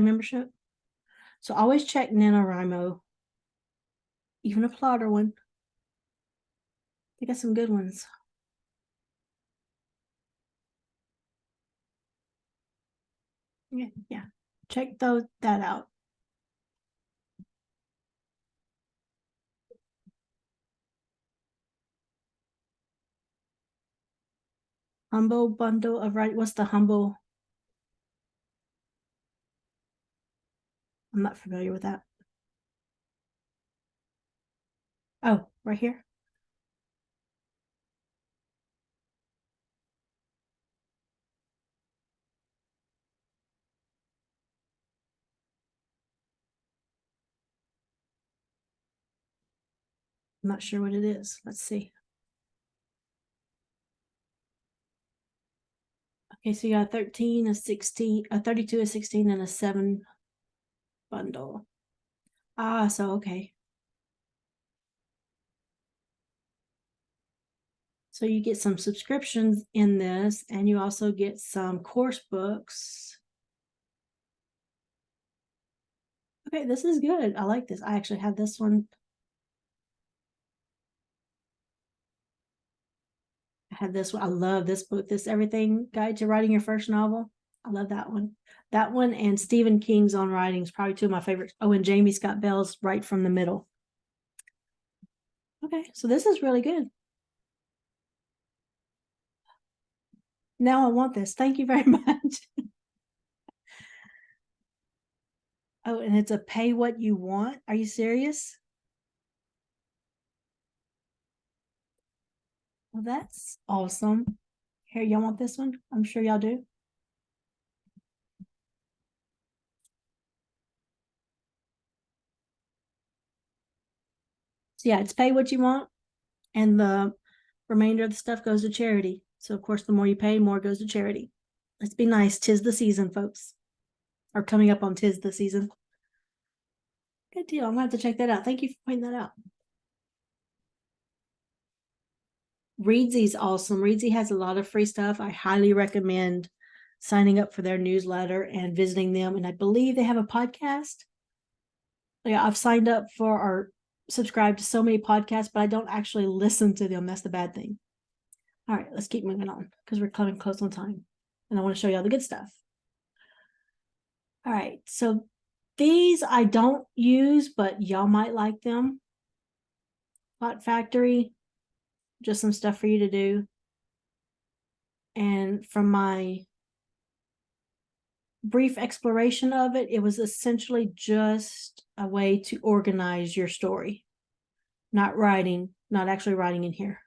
B: membership. So always check NaNoWriMo, even a plotter one. They got some good ones. Yeah. Check that out. Humble bundle of writing. What's the humble? I'm not familiar with that. Oh, right here. I'm not sure what it is. Let's see. Okay, so you got 13, a 16, a 32, a 16, and a 7 bundle. So okay. So you get some subscriptions in this, and you also get some course books. Okay, this is good. I like this. I actually have this one. I have this one. I love this book, This Everything Guide to Writing Your First Novel. I love that one. That one and Stephen King's On Writing is probably 2 of my favorites. Oh, and Jamie Scott Bell's Right from the Middle. Okay, so this is really good. Now I want this. Thank you very much. Oh, and it's a pay what you want. Are you serious? Well, that's awesome. Here, y'all want this one? I'm sure y'all do. So yeah, it's pay what you want. and the remainder of the stuff goes to charity. So of course, the more you pay, more goes to charity. Let's be nice. 'Tis the season, folks. Or coming up on 'tis the season. Good deal. I'm gonna have to check that out. Thank you for pointing that out. Readsy's awesome. Readsy has a lot of free stuff. I highly recommend signing up for their newsletter and visiting them. And I believe they have a podcast. Yeah, I've signed up for or subscribed to so many podcasts, but I don't actually listen to them. That's the bad thing. All right, let's keep moving on because we're coming close on time. And I want to show you all the good stuff. All right, so these I don't use, but y'all might like them. Plot Factory, just some stuff for you to do. And from my brief exploration of it, it was essentially just a way to organize your story. Not actually writing in here.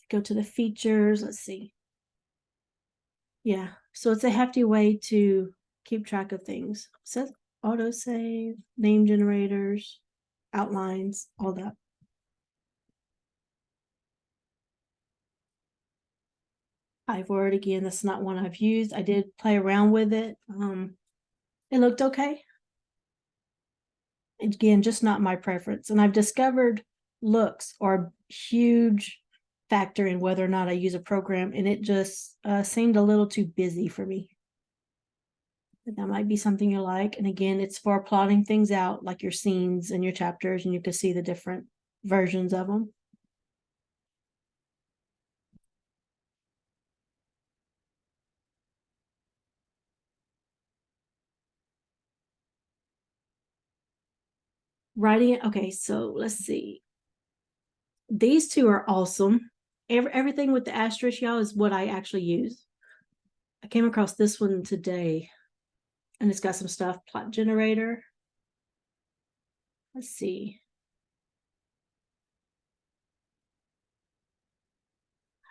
B: Go to the features, let's see. Yeah, so it's a hefty way to keep track of things. It says autosave, name generators, outlines, all that. Word again, that's not one I've used. I did play around with it. It looked okay. Again, just not my preference. And I've discovered looks are a huge factor in whether or not I use a program, and it just seemed a little too busy for me. But that might be something you like. And again, it's for plotting things out, like your scenes and your chapters, and you can see the different versions of them. Writing it. Okay, so let's see. These two are awesome. Everything with the asterisk, y'all, is what I actually use. I came across this one today, and it's got some stuff. Plot generator. Let's see.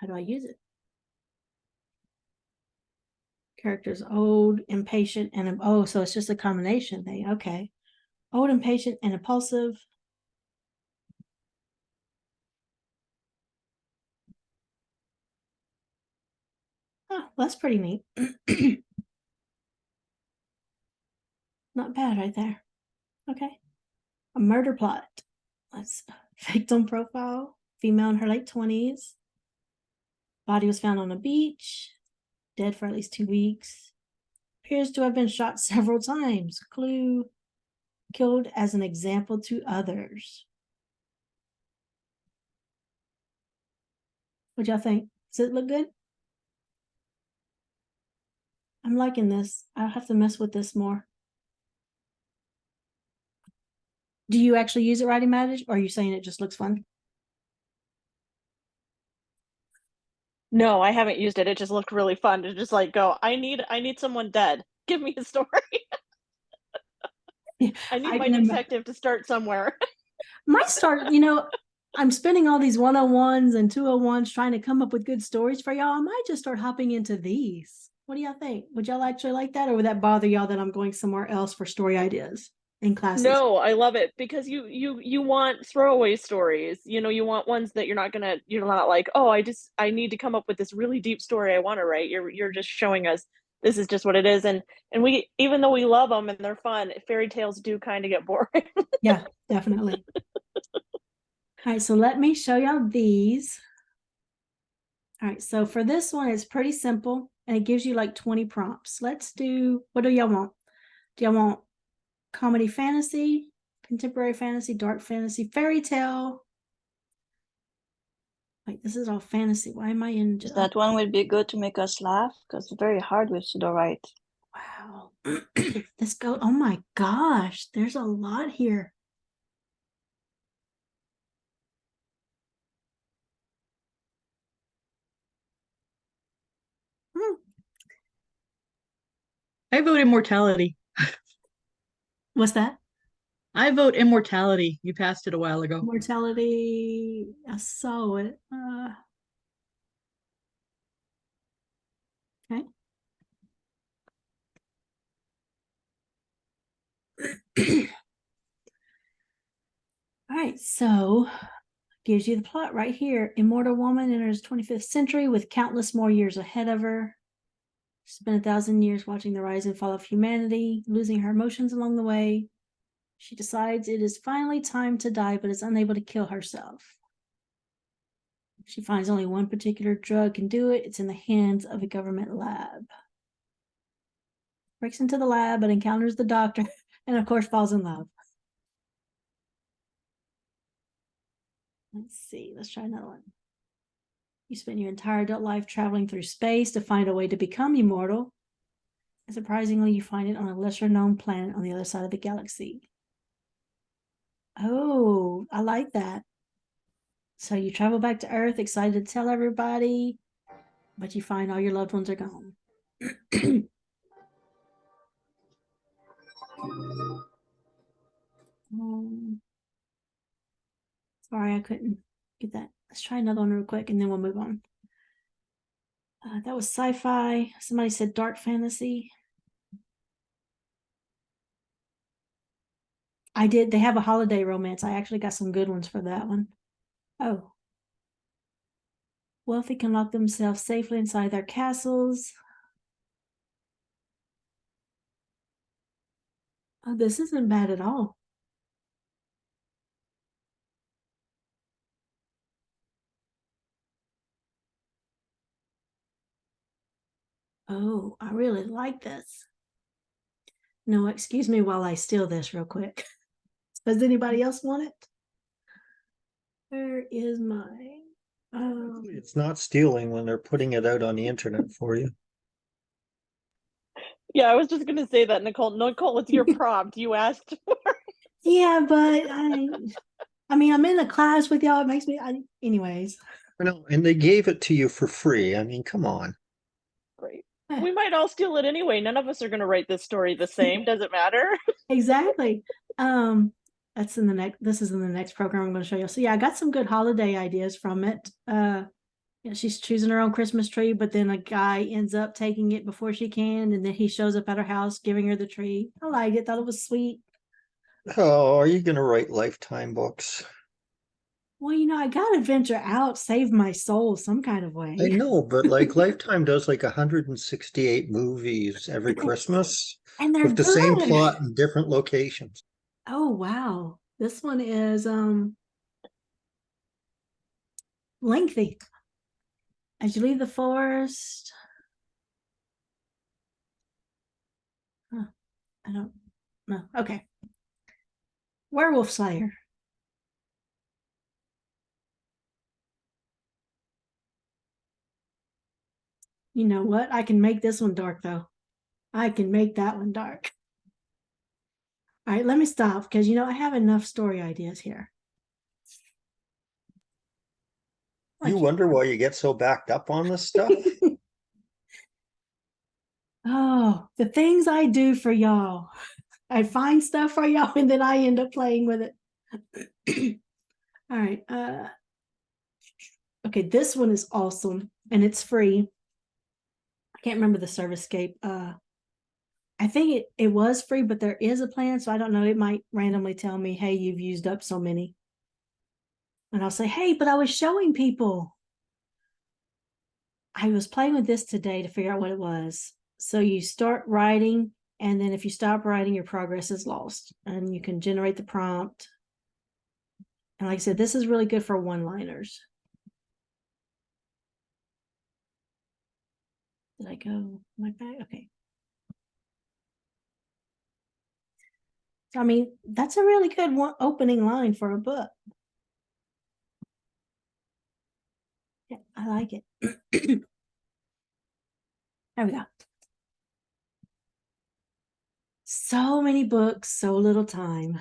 B: How do I use it? Characters old, impatient, and oh, so it's just a combination thing. Okay. Old, impatient, and impulsive. Oh, that's pretty neat. Not bad right there. Okay. A murder plot. Let's victim profile. Female in her late 20s. Body was found on a beach. Dead for at least 2 weeks. Appears to have been shot several times. Clue. Killed as an example to others. What y'all think? Does it look good? I'm liking this. I'll have to mess with this more. Do you actually use it, Writing Magic, or are you saying it just looks fun?
H: No, I haven't used it. It just looked really fun to just like go, I need someone dead. Give me a story. I need my detective to start somewhere.
B: Might start, I'm spending all these 101s and 201s trying to come up with good stories for y'all. I might just start hopping into these. What do y'all think? Would y'all actually like that, or would that bother y'all that I'm going somewhere else for story ideas in classes?
H: No, I love it because you want throwaway stories. You want ones that you're not like, oh, I need to come up with this really deep story I want to write. You're just showing us this is just what it is, and we, even though we love them and they're fun, fairy tales do kind of get boring.
B: Yeah, definitely. All right, so let me show y'all these. All right, so for this one, it's pretty simple, and it gives you like 20 prompts. Let's do, what do y'all want? Do y'all want comedy fantasy, contemporary fantasy, dark fantasy, fairy tale? Wait, this is all fantasy. Why am I in?
C: That one would be good to make us laugh because it's very hard with pseudo write.
B: Wow. Let's go. Oh my gosh, there's a lot here.
D: I vote immortality.
B: What's that?
D: I vote immortality. You passed it a while ago.
B: Mortality. I saw it. Okay. All right, So, gives you the plot right here. Immortal woman enters 25th century with countless more years ahead of her. Spent 1,000 years watching the rise and fall of humanity, losing her emotions along the way. She decides it is finally time to die, but is unable to kill herself. She finds only one particular drug can do it. It's in the hands of a government lab. Breaks into the lab and encounters the doctor, and of course falls in love. Let's see, let's try another one. You spend your entire adult life traveling through space to find a way to become immortal. And surprisingly, you find it on a lesser known planet on the other side of the galaxy. Oh, I like that. So you travel back to Earth, excited to tell everybody, but you find all your loved ones are gone. Sorry, I couldn't get that. Let's try another one real quick and then we'll move on. That was sci-fi. Somebody said dark fantasy. I did. They have a holiday romance. I actually got some good ones for that one. Oh. Wealthy can lock themselves safely inside their castles. Oh, this isn't bad at all. Oh, I really like this. No, excuse me while I steal this real quick. Does anybody else want it? Where is mine?
G: It's not stealing when they're putting it out on the internet for you.
H: Yeah, I was just gonna say that, Nicole. Nicole, it's your prompt. You asked for.
B: Yeah, but I mean, I'm in a class with y'all. It makes me, anyways.
G: No, and they gave it to you for free. I mean, come on.
H: Great. We might all steal it anyway. None of us are gonna write this story the same. Does it matter?
B: Exactly. That's in the next. This is in the next program I'm going to show you. So yeah, I got some good holiday ideas from it. She's choosing her own Christmas tree, but then a guy ends up taking it before she can, and then he shows up at her house giving her the tree. I liked it. Thought it was sweet.
G: Oh, are you going to write Lifetime books?
B: Well, I got to venture out, save my soul some kind of way.
G: I know, but like Lifetime does like 168 movies every Christmas
B: And they're
G: with the same
B: good.
G: plot in different locations.
B: Oh, wow. This one is lengthy. As you leave the forest. Huh, I don't know. Okay. Werewolf Slayer. You know what? I can make this one dark though. I can make that one dark. All right, let me stop because I have enough story ideas here.
G: You wonder why you get so backed up on this stuff?
B: Oh, the things I do for y'all. I find stuff for y'all and then I end up playing with it. All right. Okay, this one is awesome and it's free. I can't remember the service scape. I think it was free, but there is a plan, so I don't know. It might randomly tell me, hey, you've used up so many. And I'll say, hey, but I was showing people. I was playing with this today to figure out what it was. So you start writing, and then if you stop writing, your progress is lost. And you can generate the prompt. And like I said, this is really good for one-liners. Did I go like that? Okay. So, I mean, that's a really good opening line for a book. Yeah, I like it. There we go. So many books, so little time.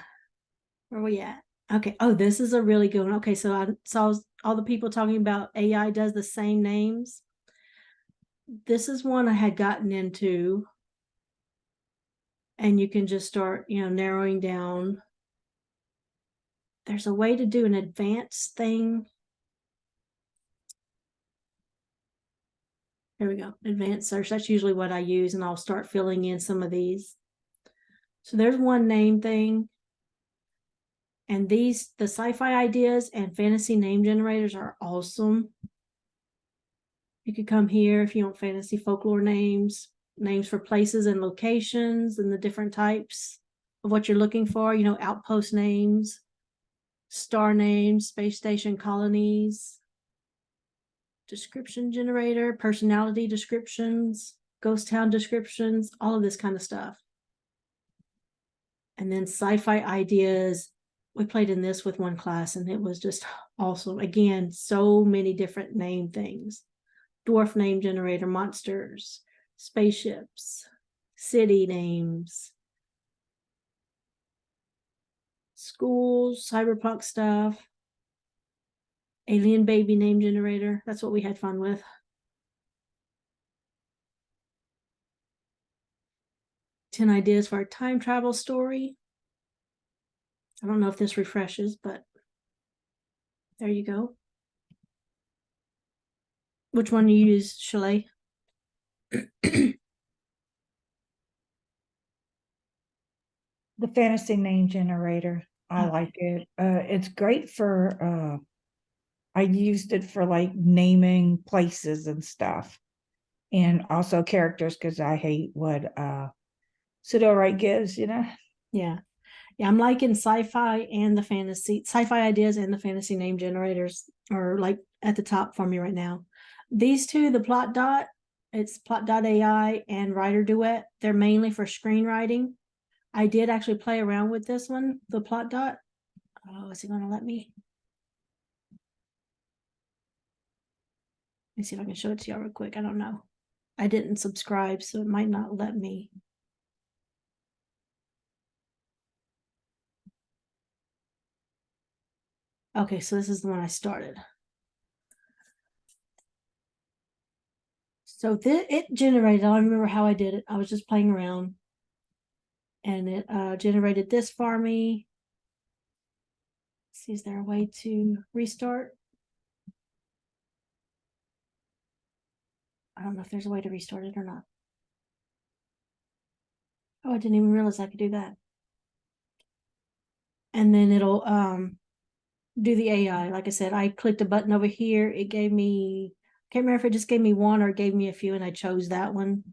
B: Where are we at? Okay. Oh, this is a really good one. Okay, so I saw all the people talking about AI does the same names. This is one I had gotten into. And you can just start, narrowing down. There's a way to do an advanced thing. Here we go. Advanced search. That's usually what I use, and I'll start filling in some of these. So there's one name thing. And the sci-fi ideas and fantasy name generators are awesome. You could come here if you want fantasy folklore names, names for places and locations and the different types of what you're looking for, you know, outpost names, star names, space station colonies, description generator, personality descriptions, ghost town descriptions, all of this kind of stuff. And then sci-fi ideas. We played in this with one class and it was just awesome. Again, so many different name things. Dwarf name generator, monsters, spaceships, city names, schools, cyberpunk stuff, alien baby name generator. That's what we had fun with. Ten ideas for a time travel story. I don't know if this refreshes, but there you go. Which one you use, Chalet?
A: The fantasy name generator. I
B: Okay.
A: like it. It's great for, I used it for like naming places and stuff. And also characters, because I hate what pseudo-write gives, you know?
B: Yeah. Yeah, I'm liking sci-fi and the fantasy, sci-fi ideas and the fantasy name generators are like at the top for me right now. These two, the Plot Dot, it's Plot Dot AI and Writer Duet. They're mainly for screenwriting. I did actually play around with this one, the Plot Dot. Oh, is he going to let me? Let me see if I can show it to y'all real quick. I don't know. I didn't subscribe, so it might not let me. Okay, so this is the one I started. So it generated, I don't remember how I did it. I was just playing around. And it generated this for me. Let's see, is there a way to restart? I don't know if there's a way to restart it or not. Oh, I didn't even realize I could do that. And then it'll do the AI. Like I said, I clicked a button over here. It gave me, can't remember if it just gave me one or gave me a few, and I chose that one.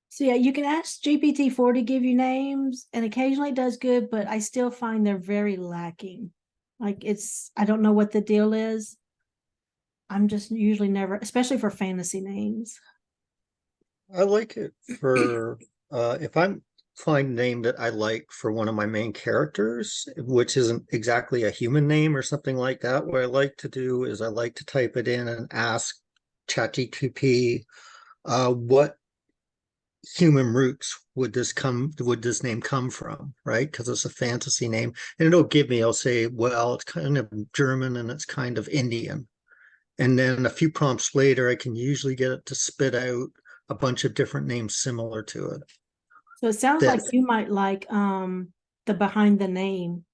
B: So yeah, you can ask GPT-4 to give you names, and occasionally it does good, but I still find they're very lacking. Like I don't know what the deal is. I'm just usually never, especially for fantasy names.
G: I like it for if I'm find a name that I like for one of my main characters, which isn't exactly a human name or something like that. What I like to do is I like to type it in and ask ChatGPT what human roots would this name come from, right? Because it's a fantasy name. And I'll say, well, it's kind of German and it's kind of Indian. And then a few prompts later, I can usually get it to spit out a bunch of different names similar to it.
B: So it sounds
G: That
B: like you might like the behind the name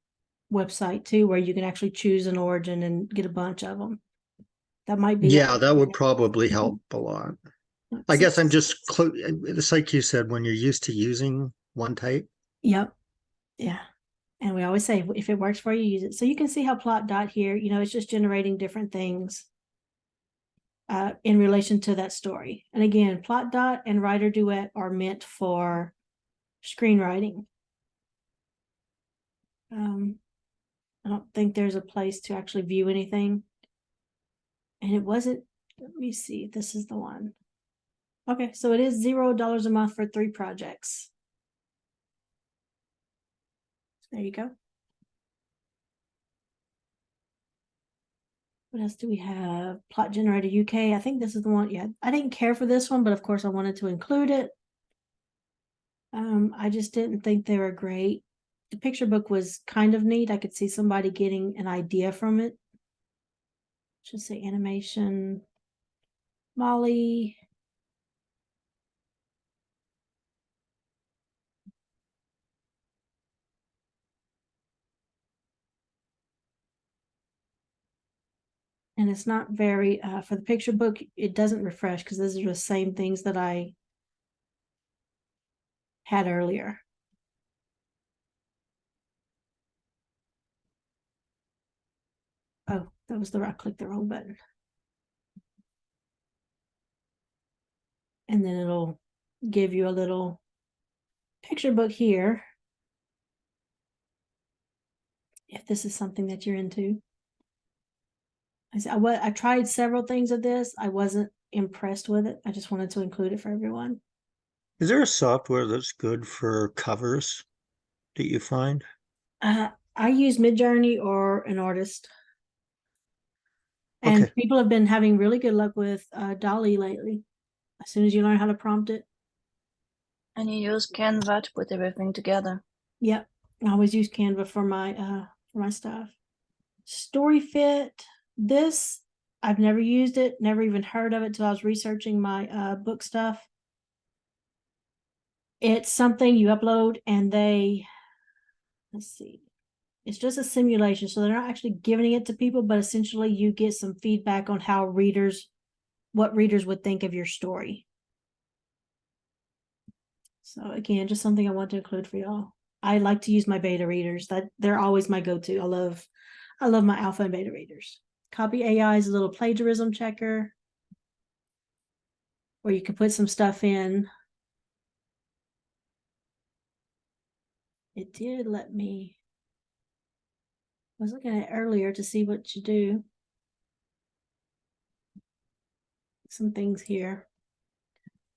B: website too, where you can actually choose an origin and get a bunch of them. That might be
G: yeah,
B: it.
G: that would probably help a lot. I guess I'm just it's like you said, when you're used to using one type.
B: Yep. Yeah. And we always say if it works for you, use it. So you can see how Plot Dot here, it's just generating different things in relation to that story. And again, Plot Dot and Writer Duet are meant for screenwriting. I don't think there's a place to actually view anything. And it wasn't, let me see, this is the one. Okay, so it is $0 a month for 3 projects. There you go. What else do we have? Plot Generator UK. I think this is the one. Yeah, I didn't care for this one, but of course I wanted to include it. I just didn't think they were great. The picture book was kind of neat. I could see somebody getting an idea from it. Should say animation. Molly. And it's not very, for the picture book, it doesn't refresh because those are the same things that I had earlier. Oh, that was I clicked the wrong button. And then it'll give you a little picture book here. If this is something that you're into. I tried several things of this. I wasn't impressed with it. I just wanted to include it for everyone.
G: Is there a software that's good for covers that you find?
B: I use Midjourney or an artist. And
G: Okay.
B: people have been having really good luck with Dolly lately. As soon as you learn how to prompt it.
C: And you use Canva to put everything together.
B: Yep. I always use Canva for my stuff. StoryFit. This I've never used it, never even heard of it till I was researching my book stuff. It's something you upload and let's see, it's just a simulation. So they're not actually giving it to people, but essentially you get some feedback on how what readers would think of your story. So again, just something I want to include for y'all. I like to use my beta readers. They're always my go-to. I love my alpha and beta readers. Copy AI is a little plagiarism checker where you can put some stuff in. It did let me, I was looking at it earlier to see what you do. Some things here.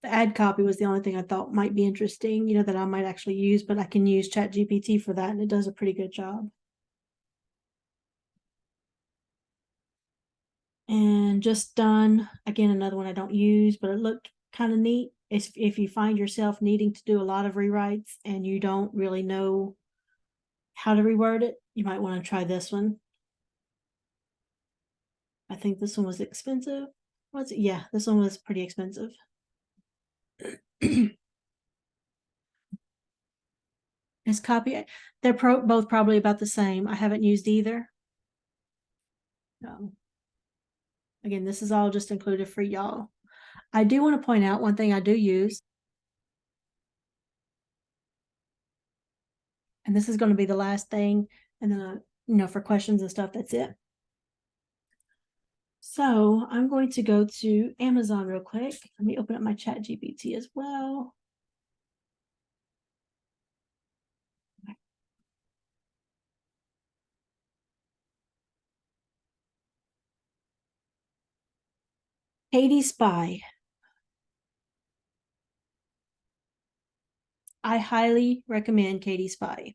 B: The ad copy was the only thing I thought might be interesting, that I might actually use, but I can use ChatGPT for that and it does a pretty good job. And just done, again, another one I don't use, but it looked kind of neat. If you find yourself needing to do a lot of rewrites and you don't really know how to reword it, you might want to try this one. I think this one was expensive. Was it? Yeah, this one was pretty expensive. It's copy. They're both probably about the same. I haven't used either. No. Again, this is all just included for y'all. I do want to point out one thing I do use. And this is going to be the last thing. And then, for questions and stuff, that's it. So I'm going to go to Amazon real quick. Let me open up my ChatGPT as well. Katie Spy. I highly recommend Katie Spy.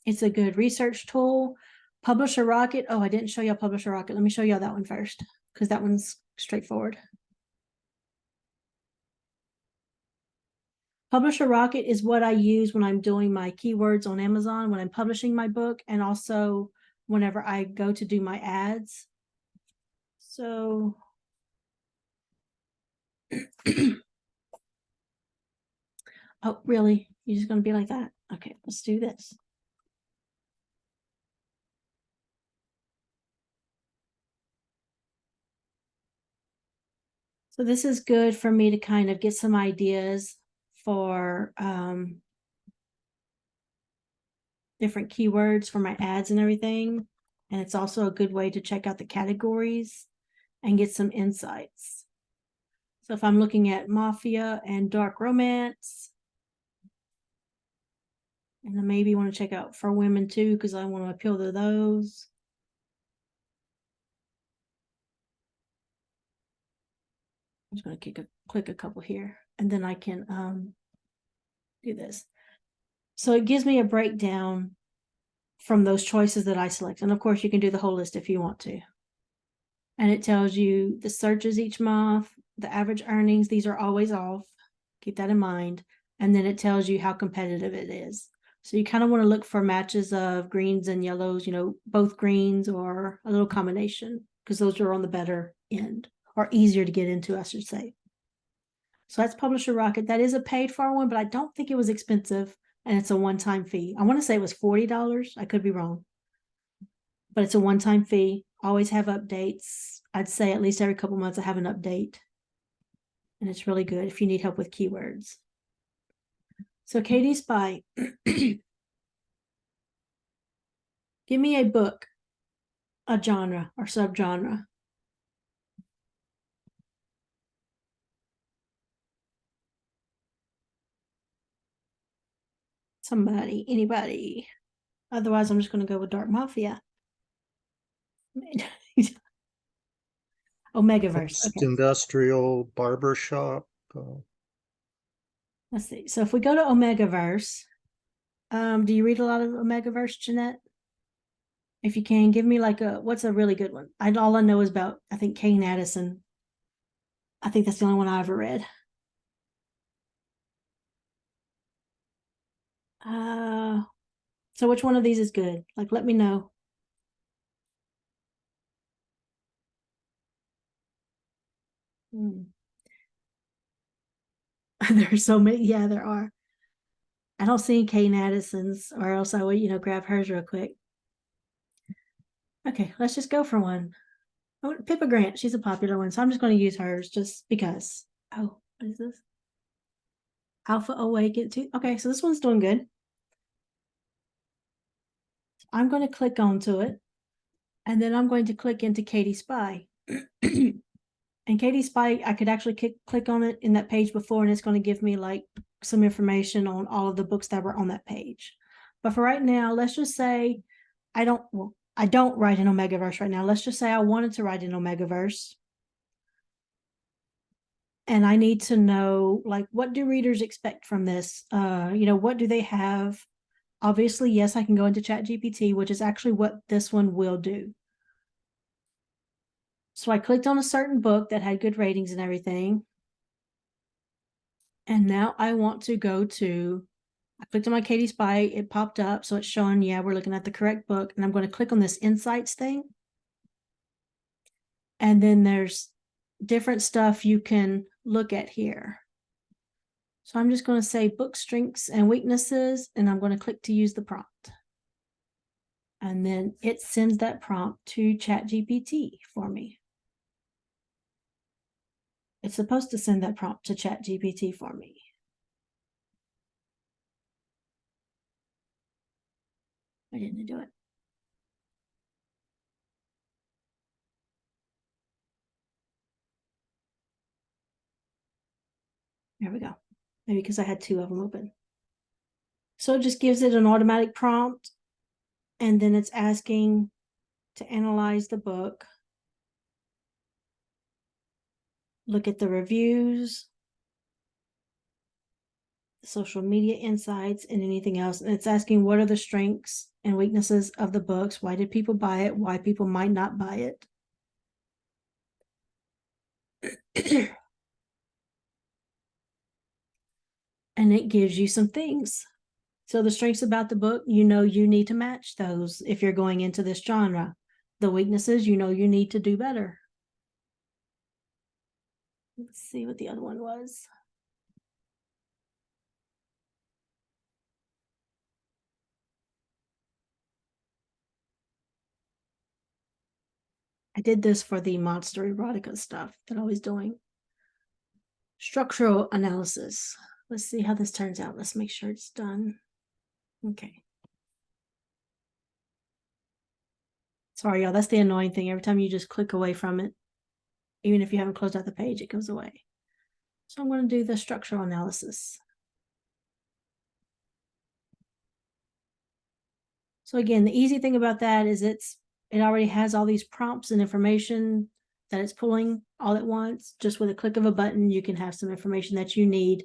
B: It's a good research tool. Publisher Rocket. Oh, I didn't show y'all Publisher Rocket. Let me show y'all that one first, because that one's straightforward. Publisher Rocket is what I use when I'm doing my keywords on Amazon, when I'm publishing my book, and also whenever I go to do my ads. So oh, really? You're just going to be like that? Okay, let's do this. So this is good for me to kind of get some ideas for different keywords for my ads and everything. And it's also a good way to check out the categories and get some insights. So if I'm looking at mafia and dark romance, and I maybe want to check out for women too, because I want to appeal to those. I'm just going to click a couple here, and then I can do this. So it gives me a breakdown from those choices that I select. And of course, you can do the whole list if you want to. And it tells you the searches each month, the average earnings. These are always off. Keep that in mind. And then it tells you how competitive it is. So you kind of want to look for matches of greens and yellows, both greens or a little combination, because those are on the better end, or easier to get into, I should say. So that's Publisher Rocket. That is a paid for one, but I don't think it was expensive, and it's a one-time fee. I want to say it was $40. I could be wrong, but it's a one-time fee. Always have updates. I'd say at least every couple months I have an update, and it's really good if you need help with keywords. So Katie Spy, give me a book, a genre or subgenre. Somebody, anybody. Otherwise, I'm just going to go with Dark Mafia. Omegaverse. Okay.
G: Industrial barbershop.
B: Let's see. So if we go to Omegaverse, do you read a lot of Omegaverse, Jeanette? If you can, give me like what's a really good one? All I know is about, I think, Kane Addison. I think that's the only one I ever read. So which one of these is good? Like, let me know. There are so many. Yeah, there are. I don't see Kane Addison's, or else I would, grab hers real quick. Okay, let's just go for one. Oh, Pippa Grant, she's a popular one, so I'm just going to use hers just because. Oh, what is this? Alpha Awaken 2. Okay, so this one's doing good. I'm going to click onto it, and then I'm going to click into Katie Spy. And Katie Spy, I could actually click on it in that page before, and it's going to give me like some information on all of the books that were on that page. But for right now, let's just say I don't write in Omegaverse right now. Let's just say I wanted to write in Omegaverse. And I need to know, like, what do readers expect from this? What do they have? Obviously, yes, I can go into ChatGPT, which is actually what this one will do. So I clicked on a certain book that had good ratings and everything. And now I want to go to, I clicked on my Katie Spy, it popped up. So it's showing, yeah, we're looking at the correct book. And I'm going to click on this insights thing. And then there's different stuff you can look at here. So I'm just going to say book strengths and weaknesses, and I'm going to click to use the prompt. And then it sends that prompt to ChatGPT for me. It's supposed to send that prompt to ChatGPT for me. I didn't do it. There we go. Maybe because I had two of them open. So it just gives it an automatic prompt, and then it's asking to analyze the book, look at the reviews, social media insights, and anything else. And it's asking what are the strengths and weaknesses of the books? Why did people buy it? Why people might not buy it? And it gives you some things. So the strengths about the book, you need to match those if you're going into this genre. The weaknesses, you need to do better. Let's see what the other one was. I did this for the monster erotica stuff that I was doing. Structural analysis. Let's see how this turns out. Let's make sure it's done. Okay. Sorry, y'all. That's the annoying thing. Every time you just click away from it, even if you haven't closed out the page, it goes away. So I'm going to do the structural analysis. So again, the easy thing about that is it already has all these prompts and information that it's pulling all at once. Just with a click of a button, you can have some information that you need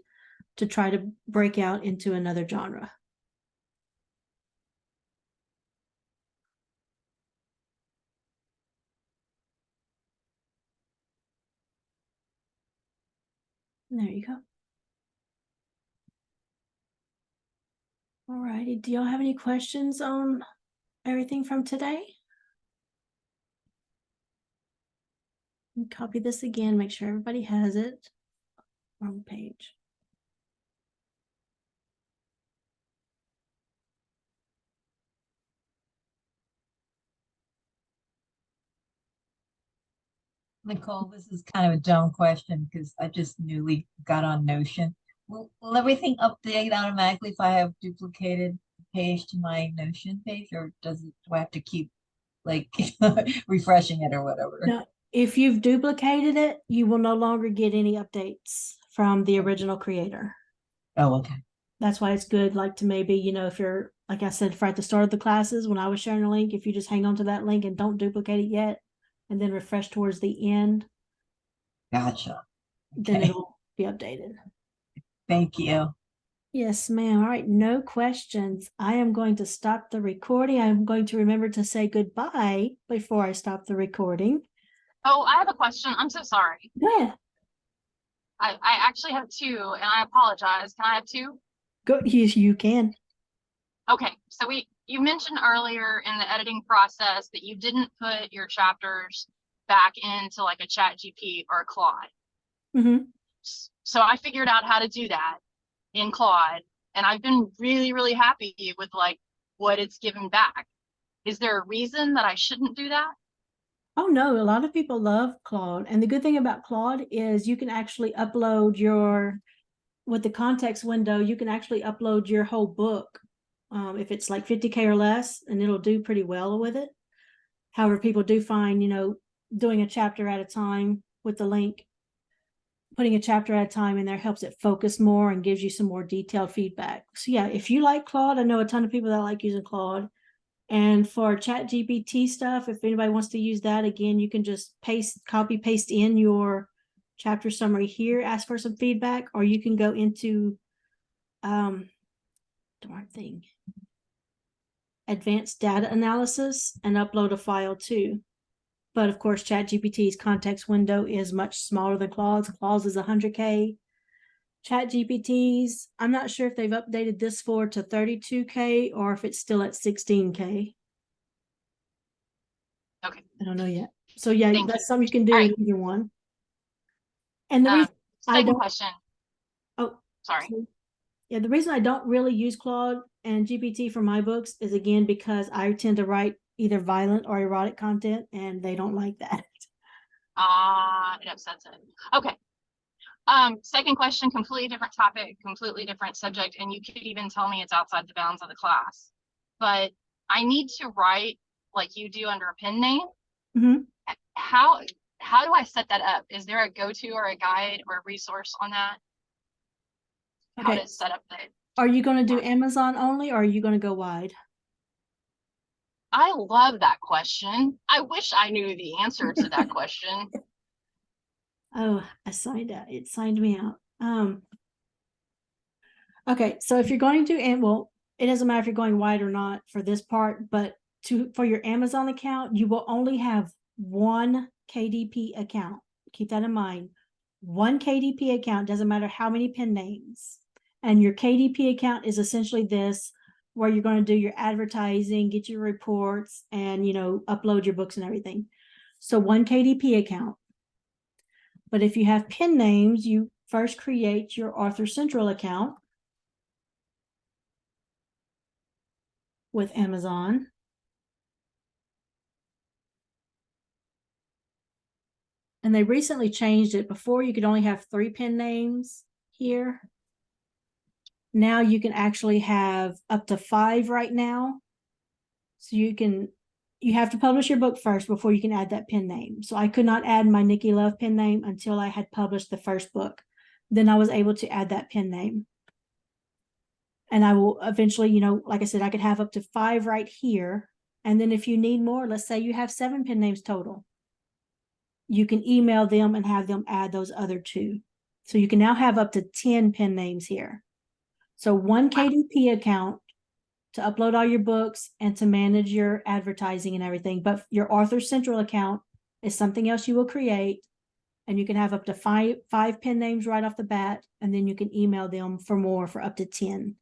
B: to try to break out into another genre. There you go. All righty. Do y'all have any questions on everything from today? Copy this again, make sure everybody has it. Wrong page.
F: Nicole, this is kind of a dumb question because I just newly got on Notion. Will everything update automatically if I have duplicated page to my Notion page, or do I have to keep like refreshing it or whatever?
B: Now, if you've duplicated it, you will no longer get any updates from the original creator.
F: Oh, okay.
B: That's why it's good, like to maybe, if you're, like I said, for at the start of the classes, when I was sharing a link, if you just hang on to that link and don't duplicate it yet, and then refresh towards the end,
F: Gotcha.
B: then
F: Okay.
B: it'll be updated.
F: Thank you.
B: Yes, ma'am. All right, no questions. I am going to stop the recording. I'm going to remember to say goodbye before I stop the recording.
E: Oh, I have a question. I'm so sorry.
B: Go ahead.
E: I actually have two, and I apologize. Can I have two?
B: Go. Yes, you can.
E: Okay, so you mentioned earlier in the editing process that you didn't put your chapters back into like a Chat GP or a Claude.
B: Mm-hmm.
E: So I figured out how to do that in Claude, and I've been really, really happy with like what it's given back. Is there a reason that I shouldn't do that?
B: Oh no, a lot of people love Claude. And the good thing about Claude is you can actually upload with the context window, you can actually upload your whole book. If it's like 50K or less, and it'll do pretty well with it. However, people do find, doing a chapter at a time with the link, putting a chapter at a time in there helps it focus more and gives you some more detailed feedback. So yeah, if you like Claude, I know a ton of people that like using Claude. And for Chat GPT stuff, if anybody wants to use that, again, you can just copy, paste in your chapter summary here, ask for some feedback, or you can go into advanced data analysis and upload a file too. But of course, Chat GPT's context window is much smaller than Claude's. Claude's is 100K. Chat GPT's, I'm not sure if they've updated this for to 32K or if it's still at 16K.
E: Okay.
B: I don't know yet. So yeah,
E: Thank
B: that's
E: you.
B: something you can do
E: All
B: in
E: right.
B: either one. And the reason I
E: Second
B: don't,
E: question.
B: oh,
E: Sorry.
B: yeah, the reason I don't really use Claude and GPT for my books is again because I tend to write either violent or erotic content, and they don't like that.
E: It upsets it. Okay. Second question, completely different topic, completely different subject, and you could even tell me it's outside the bounds of the class. But I need to write like you do under a pen name.
B: Mhm.
E: How do I set that up? Is there a go-to or a guide or a resource on that? How
B: Okay.
E: to set up that?
B: Are you going to do Amazon only, or are you going to go wide?
E: I love that question. I wish I knew the answer to that question.
B: Oh, I signed out. It signed me out. Okay, so if you're going to, and well, it doesn't matter if you're going wide or not for this part, but for your Amazon account, you will only have one KDP account. Keep that in mind. One KDP account, doesn't matter how many pen names. And your KDP account is essentially this, where you're going to do your advertising, get your reports, and upload your books and everything. So one KDP account. But if you have pen names, you first create your Author Central account with Amazon. And they recently changed it. Before you could only have 3 pen names here. Now you can actually have up to 5 right now. So you have to publish your book first before you can add that pen name. So I could not add my Nikki Love pen name until I had published the first book. Then I was able to add that pen name. And I will eventually, like I said, I could have up to 5 right here. And then if you need more, let's say you have 7 pen names total, you can email them and have them add those other 2. So you can now have up to 10 pen names here. So one KDP account to upload all your books and to manage your advertising and everything. But your Author Central account is something else you will create, and you can have up to five pen names right off the bat, and then you can email them for more for up to 10.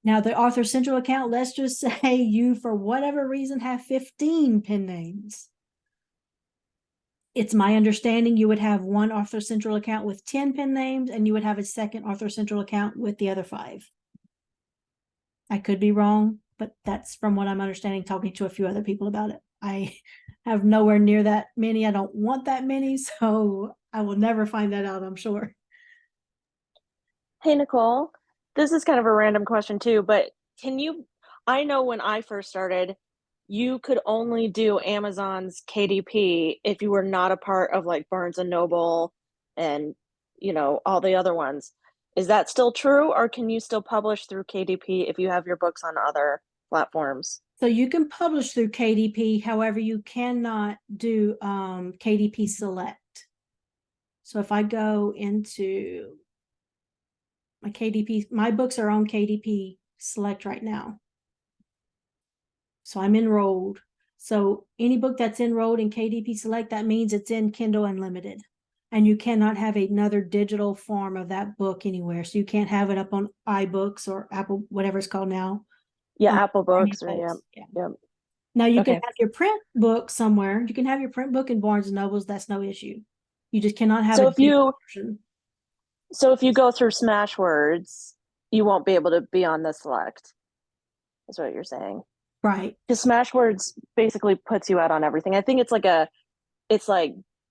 B: Now the Author Central account, let's just say you, for whatever reason, have 15 pen names. It's my understanding you would have one Author Central account with 10 pen names, and you would have a second Author Central account with the other 5. I could be wrong, but that's from what I'm understanding, talking to a few other people about it. I have nowhere near that many. I don't want that many, so I will never find that out, I'm sure.
H: Hey, Nicole, this is kind of a random question too, but I know when I first started, you could only do Amazon's KDP if you were not a part of like Barnes and Noble and, all the other ones. Is that still true, or can you still publish through KDP if you have your books on other platforms?
B: So you can publish through KDP, however, you cannot do KDP Select. So if I go into my KDP, my books are on KDP Select right now. So I'm enrolled. So any book that's enrolled in KDP Select, that means it's in Kindle Unlimited. And you cannot have another digital form of that book anywhere. So you can't have it up on iBooks or Apple, whatever it's called now.
H: Yeah, Apple
B: or any
H: Books or
B: books.
H: yeah.
B: Yeah.
H: Yep.
B: Now you can
H: Okay.
B: have your print book somewhere. You can have your print book in Barnes and Nobles. That's no issue. You just cannot have
H: So
B: a
H: if you
B: digital version.
H: so if you go through Smashwords, you won't be able to be on the Select, is what you're saying.
B: Right.
H: Because Smashwords basically puts you out on everything. I think it's like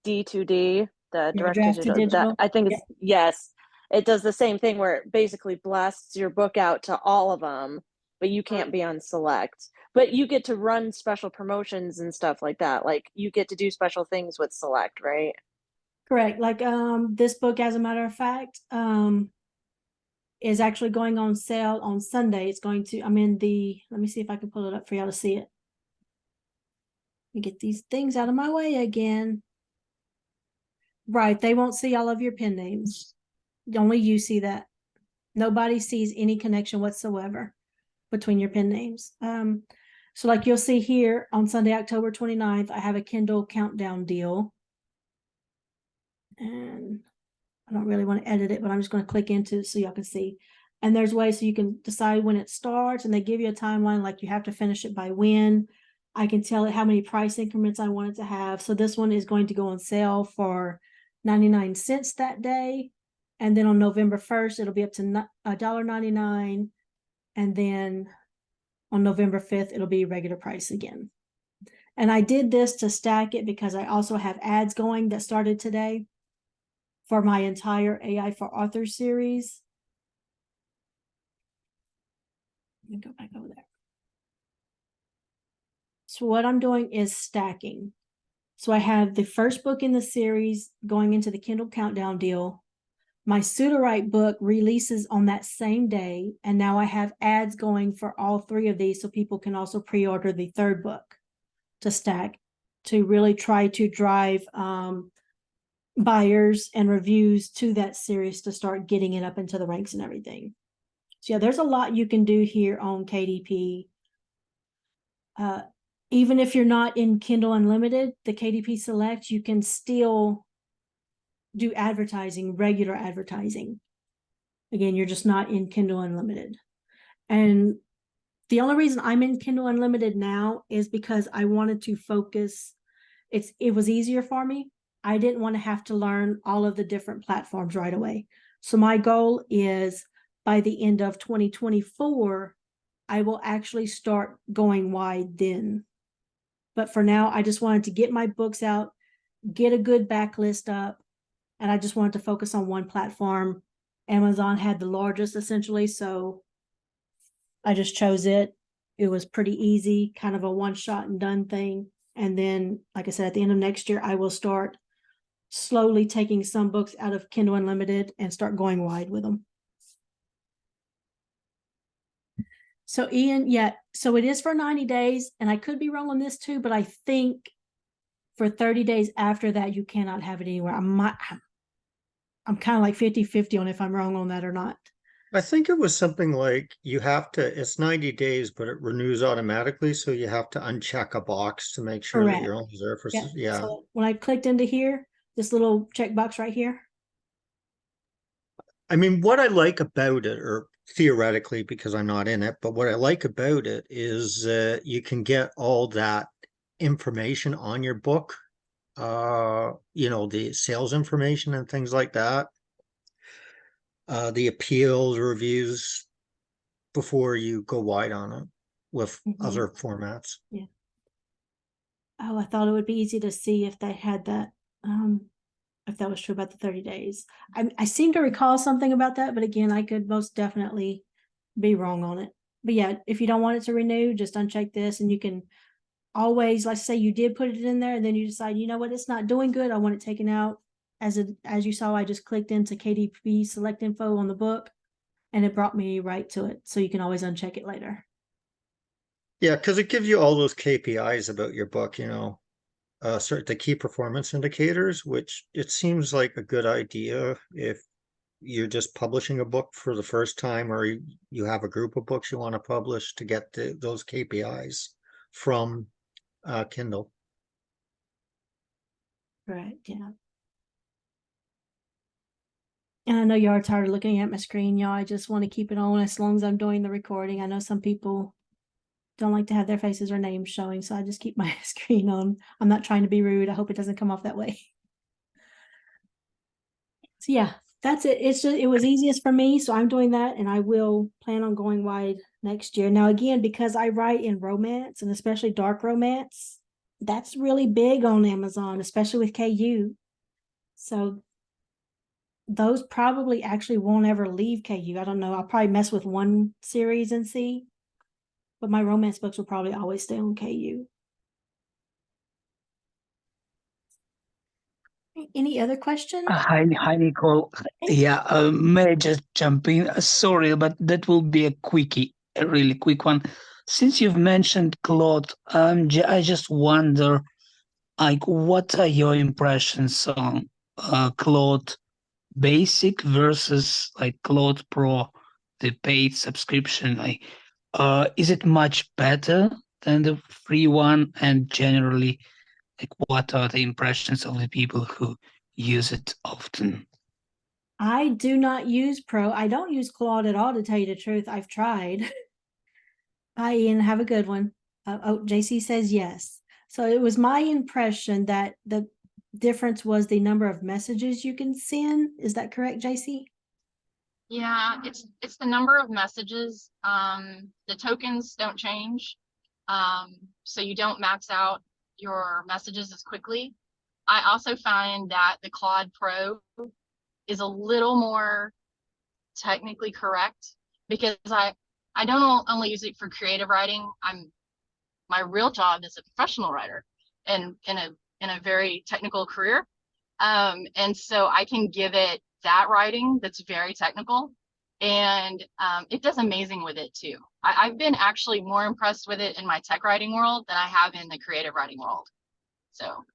H: D2D, the
B: Yeah,
H: direct
B: draft to
H: digital. That
B: digital.
H: I think
B: Yeah.
H: it's yes. It does the same thing where it basically blasts your book out to all of them, but you can't be on Select. But you get to run special promotions and stuff like that. Like you get to do special things with Select, right?
B: Correct. Like this book, as a matter of fact, is actually going on sale on Sunday. It's going to, I'm in the, let me see if I can pull it up for y'all to see it. Let me get these things out of my way again. Right, they won't see all of your pen names. Only you see that. Nobody sees any connection whatsoever between your pen names. So like you'll see here on Sunday, October 29th, I have a Kindle countdown deal. And I don't really want to edit it, but I'm just going to click into it so y'all can see. And there's ways so you can decide when it starts, and they give you a timeline, like you have to finish it by when. I can tell it how many price increments I want it to have. So this one is going to go on sale for 99 cents that day. And then on November 1st, it'll be up to $1.99. And then on November 5th, it'll be regular price again. And I did this to stack it because I also have ads going that started today for my entire AI for Authors series. Let me go back over there. So what I'm doing is stacking. So I have the first book in the series going into the Kindle Countdown deal. My Pseudowrite book releases on that same day, and now I have ads going for all three of these so people can also pre-order the third book to stack, to really try to drive buyers and reviews to that series to start getting it up into the ranks and everything. So yeah, there's a lot you can do here on KDP. Even if you're not in Kindle Unlimited, the KDP Select, you can still do advertising, regular advertising. Again, you're just not in Kindle Unlimited. And the only reason I'm in Kindle Unlimited now is because I wanted to focus. It was easier for me. I didn't want to have to learn all of the different platforms right away. So my goal is by the end of 2024, I will actually start going wide then. But for now, I just wanted to get my books out, get a good backlist up, and I just wanted to focus on one platform. Amazon had the largest essentially, so I just chose it. It was pretty easy, kind of a one shot and done thing. And then, like I said, at the end of next year, I will start slowly taking some books out of Kindle Unlimited and start going wide with them. So Ian, yeah, so it is for 90 days, and I could be wrong on this too, but I think for 30 days after that, you cannot have it anywhere. I'm kind of like 50-50 on if I'm wrong on that or not.
G: I think it was something like it's 90 days, but it renews automatically. So you have to uncheck a box to make sure that you're only there for, yeah.
B: So when I clicked into here, this little checkbox right here.
G: I mean, what I like about it, or theoretically, because I'm not in it, but what I like about it is you can get all that information on your book, the sales information and things like that, the appeals, reviews, before you go wide on it with other formats.
B: Yeah. Oh, I thought it would be easy to see if they had that. if that was true about the 30 days. I seem to recall something about that, but again, I could most definitely be wrong on it. But yeah, if you don't want it to renew, just uncheck this, and you can always, let's say you did put it in there and then you decide, you know what, it's not doing good, I want it taken out. As you saw, I just clicked into KDP select info on the book and it brought me right to it. So you can always uncheck it later.
G: Yeah, because it gives you all those KPIs about your book, sort the key performance indicators, which it seems like a good idea if you're just publishing a book for the first time, or you have a group of books you want to publish, to get those KPIs from Kindle.
B: Right. Yeah. And I know y'all are tired of looking at my screen, y'all. I just want to keep it on as long as I'm doing the recording. I know some people don't like to have their faces or names showing, so I just keep my screen on. I'm not trying to be rude. I hope it doesn't come off that way. So yeah, that's it. It was easiest for me, so I'm doing that, and I will plan on going wide next year. Now again, because I write in romance and especially dark romance, that's really big on Amazon, especially with KU. So those probably actually won't ever leave KU. I don't know. I'll probably mess with one series and see, but my romance books will probably always stay on KU. Any other questions?
I: Hi, Nicole. Yeah, may I just jump in? Sorry, but that will be a quickie, a really quick one. Since you've mentioned Claude, I just wonder, like, what are your impressions on Claude Basic versus like Claude Pro, the paid subscription? Like, is it much better than the free one? And generally, like, what are the impressions of the people who use it often?
B: I do not use Pro. I don't use Claude at all, to tell you the truth. I've tried. Hi, Ian. Have a good one. JC says yes. So it was my impression that the difference was the number of messages you can send. Is that correct, JC?
E: Yeah, it's the number of messages. The tokens don't change. So you don't max out your messages as quickly. I also find that the Claude Pro is a little more technically correct, because I don't only use it for creative writing. My real job is a professional writer and in a very technical career. And so I can give it that writing that's very technical, and it does amazing with it too. I've been actually more impressed with it in my tech writing world than I have in the creative writing world. So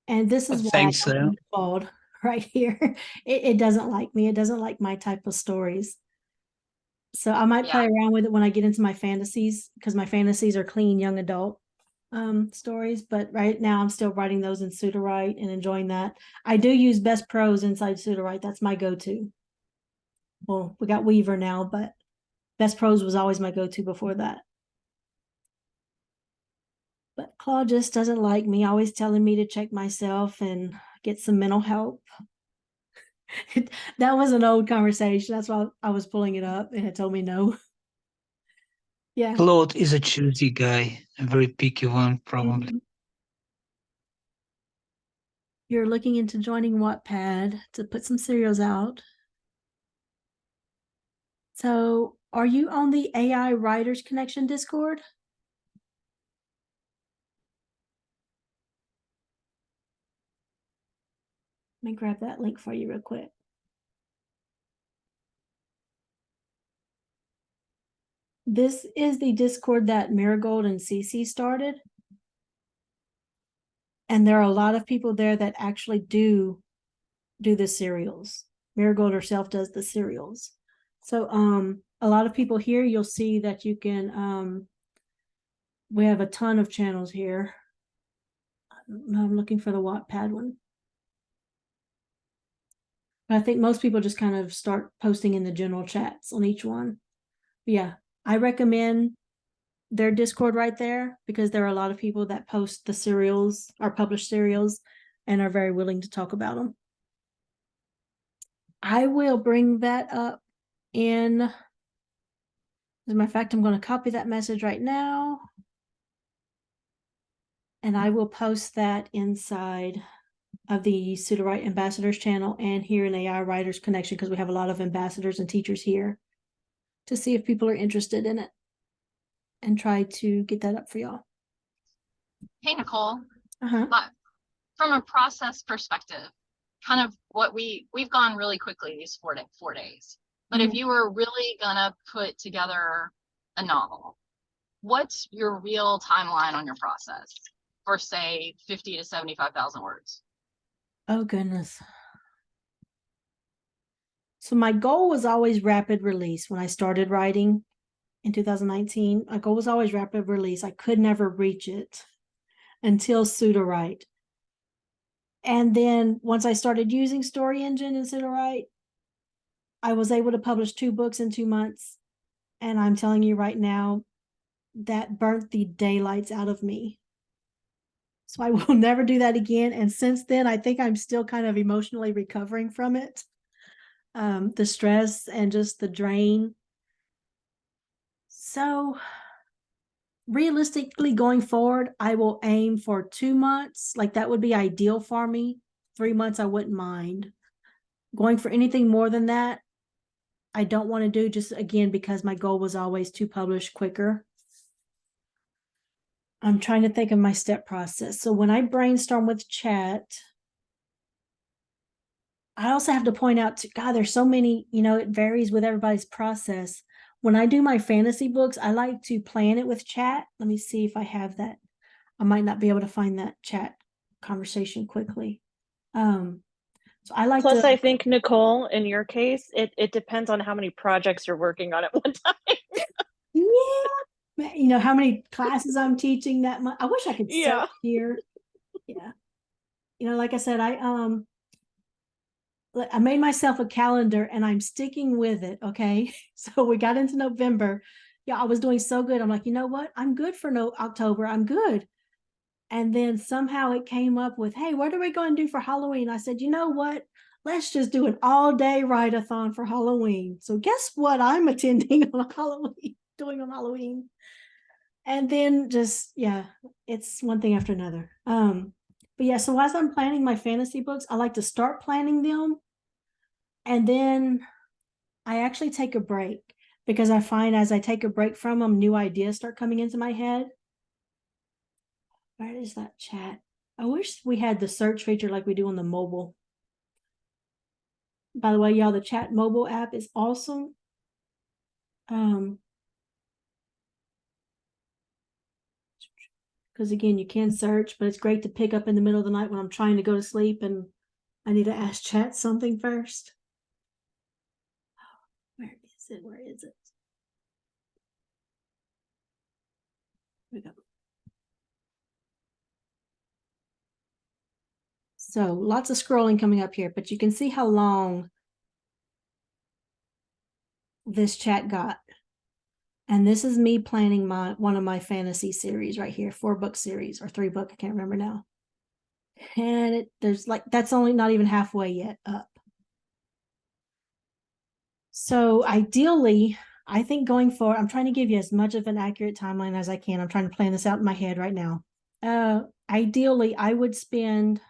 B: and this is why
I: Thanks,
B: I don't use Claude right here. It doesn't like me. It doesn't like my type of stories. So I might play around with it when I get into my fantasies, because my fantasies are clean young adult stories. But right now I'm still writing those in Sudowrite and enjoying that. I do use Best Prose inside Sudowrite. That's my go-to. Well, we got Weaver now, but Best Prose was always my go-to before that. But Claude just doesn't like me, always telling me to check myself and get some mental help. That was an old conversation. That's why I was pulling it up, and it told me no. Yeah.
I: Claude is a choosy guy, a very picky one, probably.
B: Mhm. You're looking into joining Wattpad to put some serials out. So are you on the AI Writers Connection Discord? Let me grab that link for you real quick. This is the Discord that Marigold and Cece started. And there are a lot of people there that actually do the serials. Marigold herself does the serials. So a lot of people here, you'll see that you can we have a ton of channels here. I'm looking for the Wattpad one. But I think most people just kind of start posting in the general chats on each one. But yeah, I recommend their Discord right there, because there are a lot of people that post the serials or publish serials and are very willing to talk about them. I will bring that up in, as a matter of fact, I'm going to copy that message right now. And I will post that inside of the Pseudo-Write Ambassadors channel and here in AI Writers Connection, because we have a lot of ambassadors and teachers here, to see if people are interested in it and try to get that up for y'all.
E: Hey, Nicole,
B: Uh-huh.
E: but from a process perspective, kind of what we've gone really quickly these 4 days. But if you were really gonna put together a novel, what's your real timeline on your process for say 50 to 75,000 words?
B: Oh, goodness. So my goal was always rapid release when I started writing in 2019. My goal was always rapid release. I could never reach it until Pseudo-Write. And then once I started using Story Engine and Pseudo-Write, I was able to publish 2 books in 2 months. And I'm telling you right now, that burnt the daylights out of me. So I will never do that again. And since then, I think I'm still kind of emotionally recovering from it. The stress and just the drain. So realistically going forward, I will aim for 2 months. Like that would be ideal for me. 3 months, I wouldn't mind. Going for anything more than that, I don't want to do, just again, because my goal was always to publish quicker. I'm trying to think of my step process. So when I brainstorm with chat, I also have to point out to God, there's so many, it varies with everybody's process. When I do my fantasy books, I like to plan it with chat. Let me see if I have that. I might not be able to find that chat conversation quickly. So I like
H: Plus,
B: to.
H: I think, Nicole, in your case, it depends on how many projects you're working on at one time.
B: Yeah. How many classes I'm teaching that month. I wish I could
H: Yeah.
B: search here. Yeah. Like I said, I made myself a calendar and I'm sticking with it. Okay. So we got into November. Yeah, I was doing so good. I'm like, you know what? I'm good for October. I'm good. And then somehow it came up with, hey, what are we going to do for Halloween? I said, you know what? Let's just do an all-day write-a-thon for Halloween. So guess what I'm attending on Halloween, doing on Halloween. And then just, yeah, it's one thing after another. But yeah, so as I'm planning my fantasy books, I like to start planning them. And then I actually take a break because I find as I take a break from them, new ideas start coming into my head. Where is that chat? I wish we had the search feature like we do on the mobile. By the way, y'all, the chat mobile app is awesome. Because again, you can search, but it's great to pick up in the middle of the night when I'm trying to go to sleep and I need to ask chat something first. Where is it? Where is it? Here we go. So lots of scrolling coming up here, but you can see how long this chat got. And this is me planning one of my fantasy series right here, 4-book series or 3-book, I can't remember now. And there's like, that's only not even halfway yet up. So ideally, I think going forward, I'm trying to give you as much of an accurate timeline as I can. I'm trying to plan this out in my head right now. Ideally, I would spend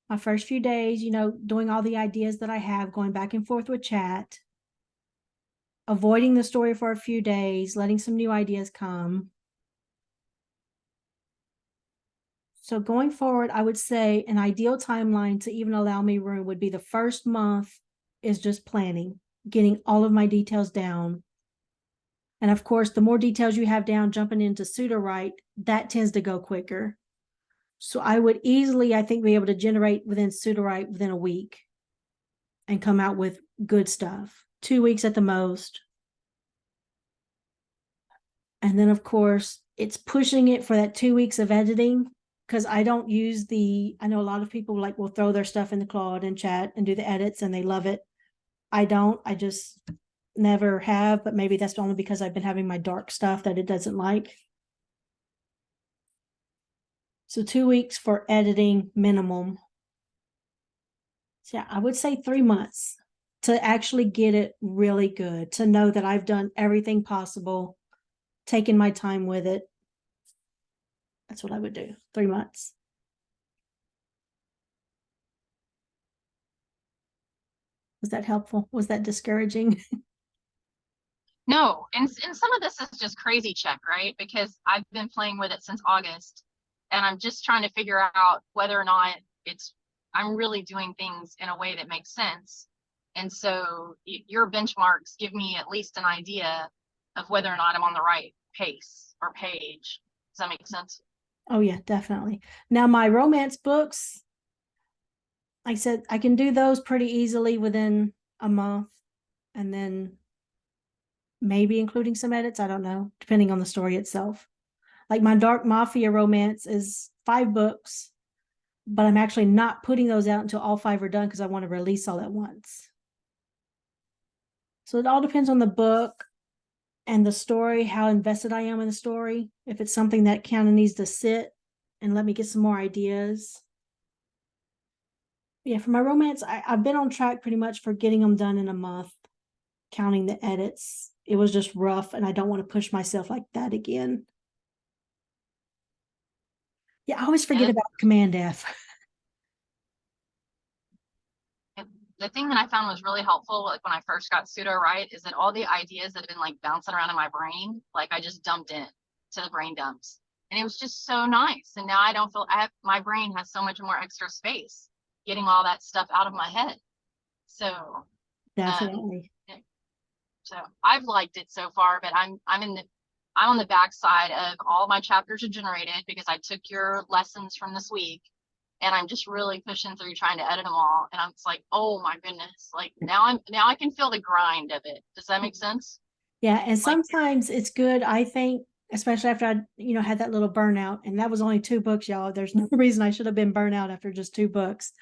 B: my first few days, doing all the ideas that I have, going back and forth with chat, avoiding the story for a few days, letting some new ideas come. So going forward, I would say an ideal timeline to even allow me room would be the first month is just planning, getting all of my details down. And of course, the more details you have down, jumping into Pseudo-Write, that tends to go quicker. So I would easily, I think, be able to generate within Pseudo-Write within a week and come out with good stuff. 2 weeks at the most. And then, of course, it's pushing it for that 2 weeks of editing because I don't use I know a lot of people will throw their stuff in the Claude and chat and do the edits and they love it. I don't. I just never have, but maybe that's only because I've been having my dark stuff that it doesn't like. So 2 weeks for editing minimum. So yeah, I would say 3 months to actually get it really good, to know that I've done everything possible, taken my time with it. That's what I would do. 3 months. Was that helpful? Was that discouraging?
E: No, and some of this is just crazy check, right? Because I've been playing with it since August, and I'm just trying to figure out whether or not I'm really doing things in a way that makes sense. And so your benchmarks give me at least an idea of whether or not I'm on the right pace or page. Does that make sense?
B: Oh yeah, definitely. Now my romance books, like I said, I can do those pretty easily within a month, and then maybe including some edits. I don't know, depending on the story itself. Like my Dark Mafia romance is 5 books, but I'm actually not putting those out until all 5 are done because I want to release all at once. So it all depends on the book and the story, how invested I am in the story. If it's something that kind of needs to sit and let me get some more ideas. Yeah, for my romance, I've been on track pretty much for getting them done in a month, counting the edits. It was just rough, and I don't want to push myself like that again. Yeah, I always forget
E: And
B: about Command F.
E: the thing that I found was really helpful, like when I first got pseudo right, is that all the ideas that have been like bouncing around in my brain, like I just dumped in to the brain dumps, and it was just so nice. And now I don't feel my brain has so much more extra space getting all that stuff out of my head. So
B: Definitely.
E: so I've liked it so far, but I'm on the backside of all my chapters are generated because I took your lessons from this week, and I'm just really pushing through trying to edit them all. And I'm just like, oh my goodness, like now I can feel the grind of it. Does that make sense?
B: Yeah, and
E: Like,
B: sometimes it's good, I think, especially after I had that little burnout, and that was only 2 books, y'all. There's no reason I should have been burnt out after just 2 books.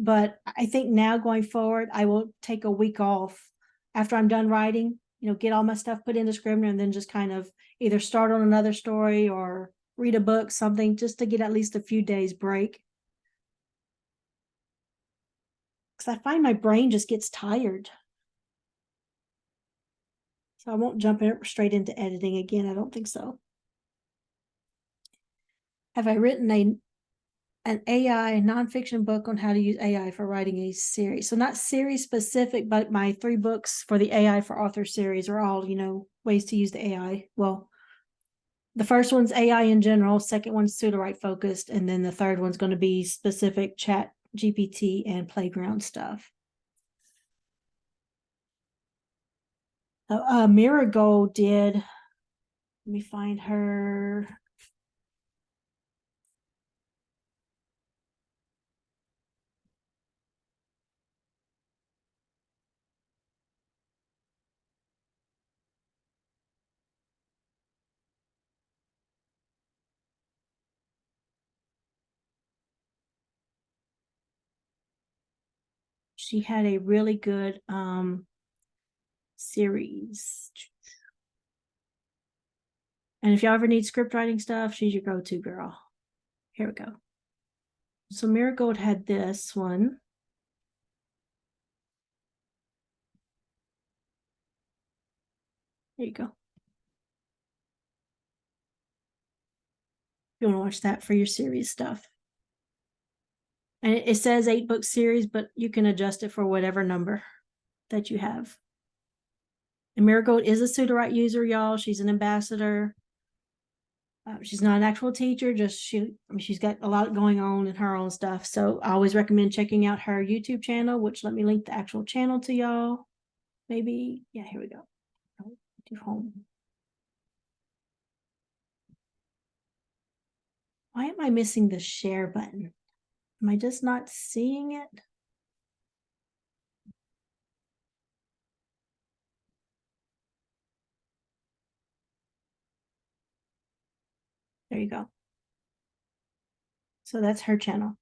B: But I think now going forward, I will take a week off after I'm done writing, get all my stuff put into Scrivener, and then just kind of either start on another story or read a book, something, just to get at least a few days break. Because I find my brain just gets tired. So I won't jump straight into editing again. I don't think so. Have I written an AI nonfiction book on how to use AI for writing a series? So not series specific, but my 3 books for the AI for Author series are all, ways to use the AI. Well, the first one's AI in general, second one's pseudo-write focused, and then the third one's going to be specific Chat GPT and playground stuff. Miragold did, let me find her. She had a really good series. And if y'all ever need script writing stuff, she's your go-to girl. Here we go. So Marigold had this one. There you go. You want to watch that for your series stuff. And it says 8-book series, but you can adjust it for whatever number that you have. And Marigold is a pseudo-write user, y'all. She's an ambassador. She's not an actual teacher, she's got a lot going on in her own stuff. So I always recommend checking out her YouTube channel, which let me link the actual channel to y'all. Maybe, yeah, here we go. Do home. Why am I missing the share button? Am I just not seeing it? There you go. So that's her channel.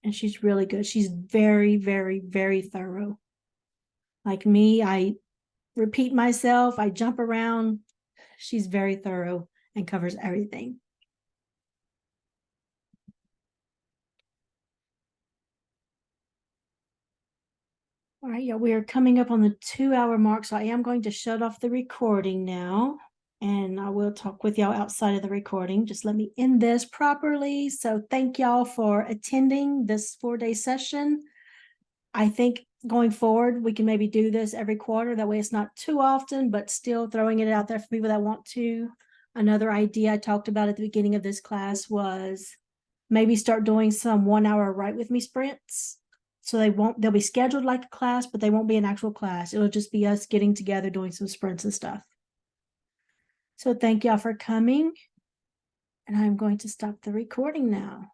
B: And she's really good. She's very, very, very thorough. Like me, I repeat myself, I jump around. She's very thorough and covers everything. All right, yeah, we are coming up on the 2-hour mark, so I am going to shut off the recording now, and I will talk with y'all outside of the recording. Just let me end this properly. So thank y'all for attending this 4-day session. I think going forward, we can maybe do this every quarter. That way it's not too often, but still throwing it out there for people that want to. Another idea I talked about at the beginning of this class was maybe start doing some 1 hour write with me sprints. So they'll be scheduled like a class, but they won't be an actual class. It'll just be us getting together, doing some sprints and stuff. So thank y'all for coming. And I'm going to stop the recording now.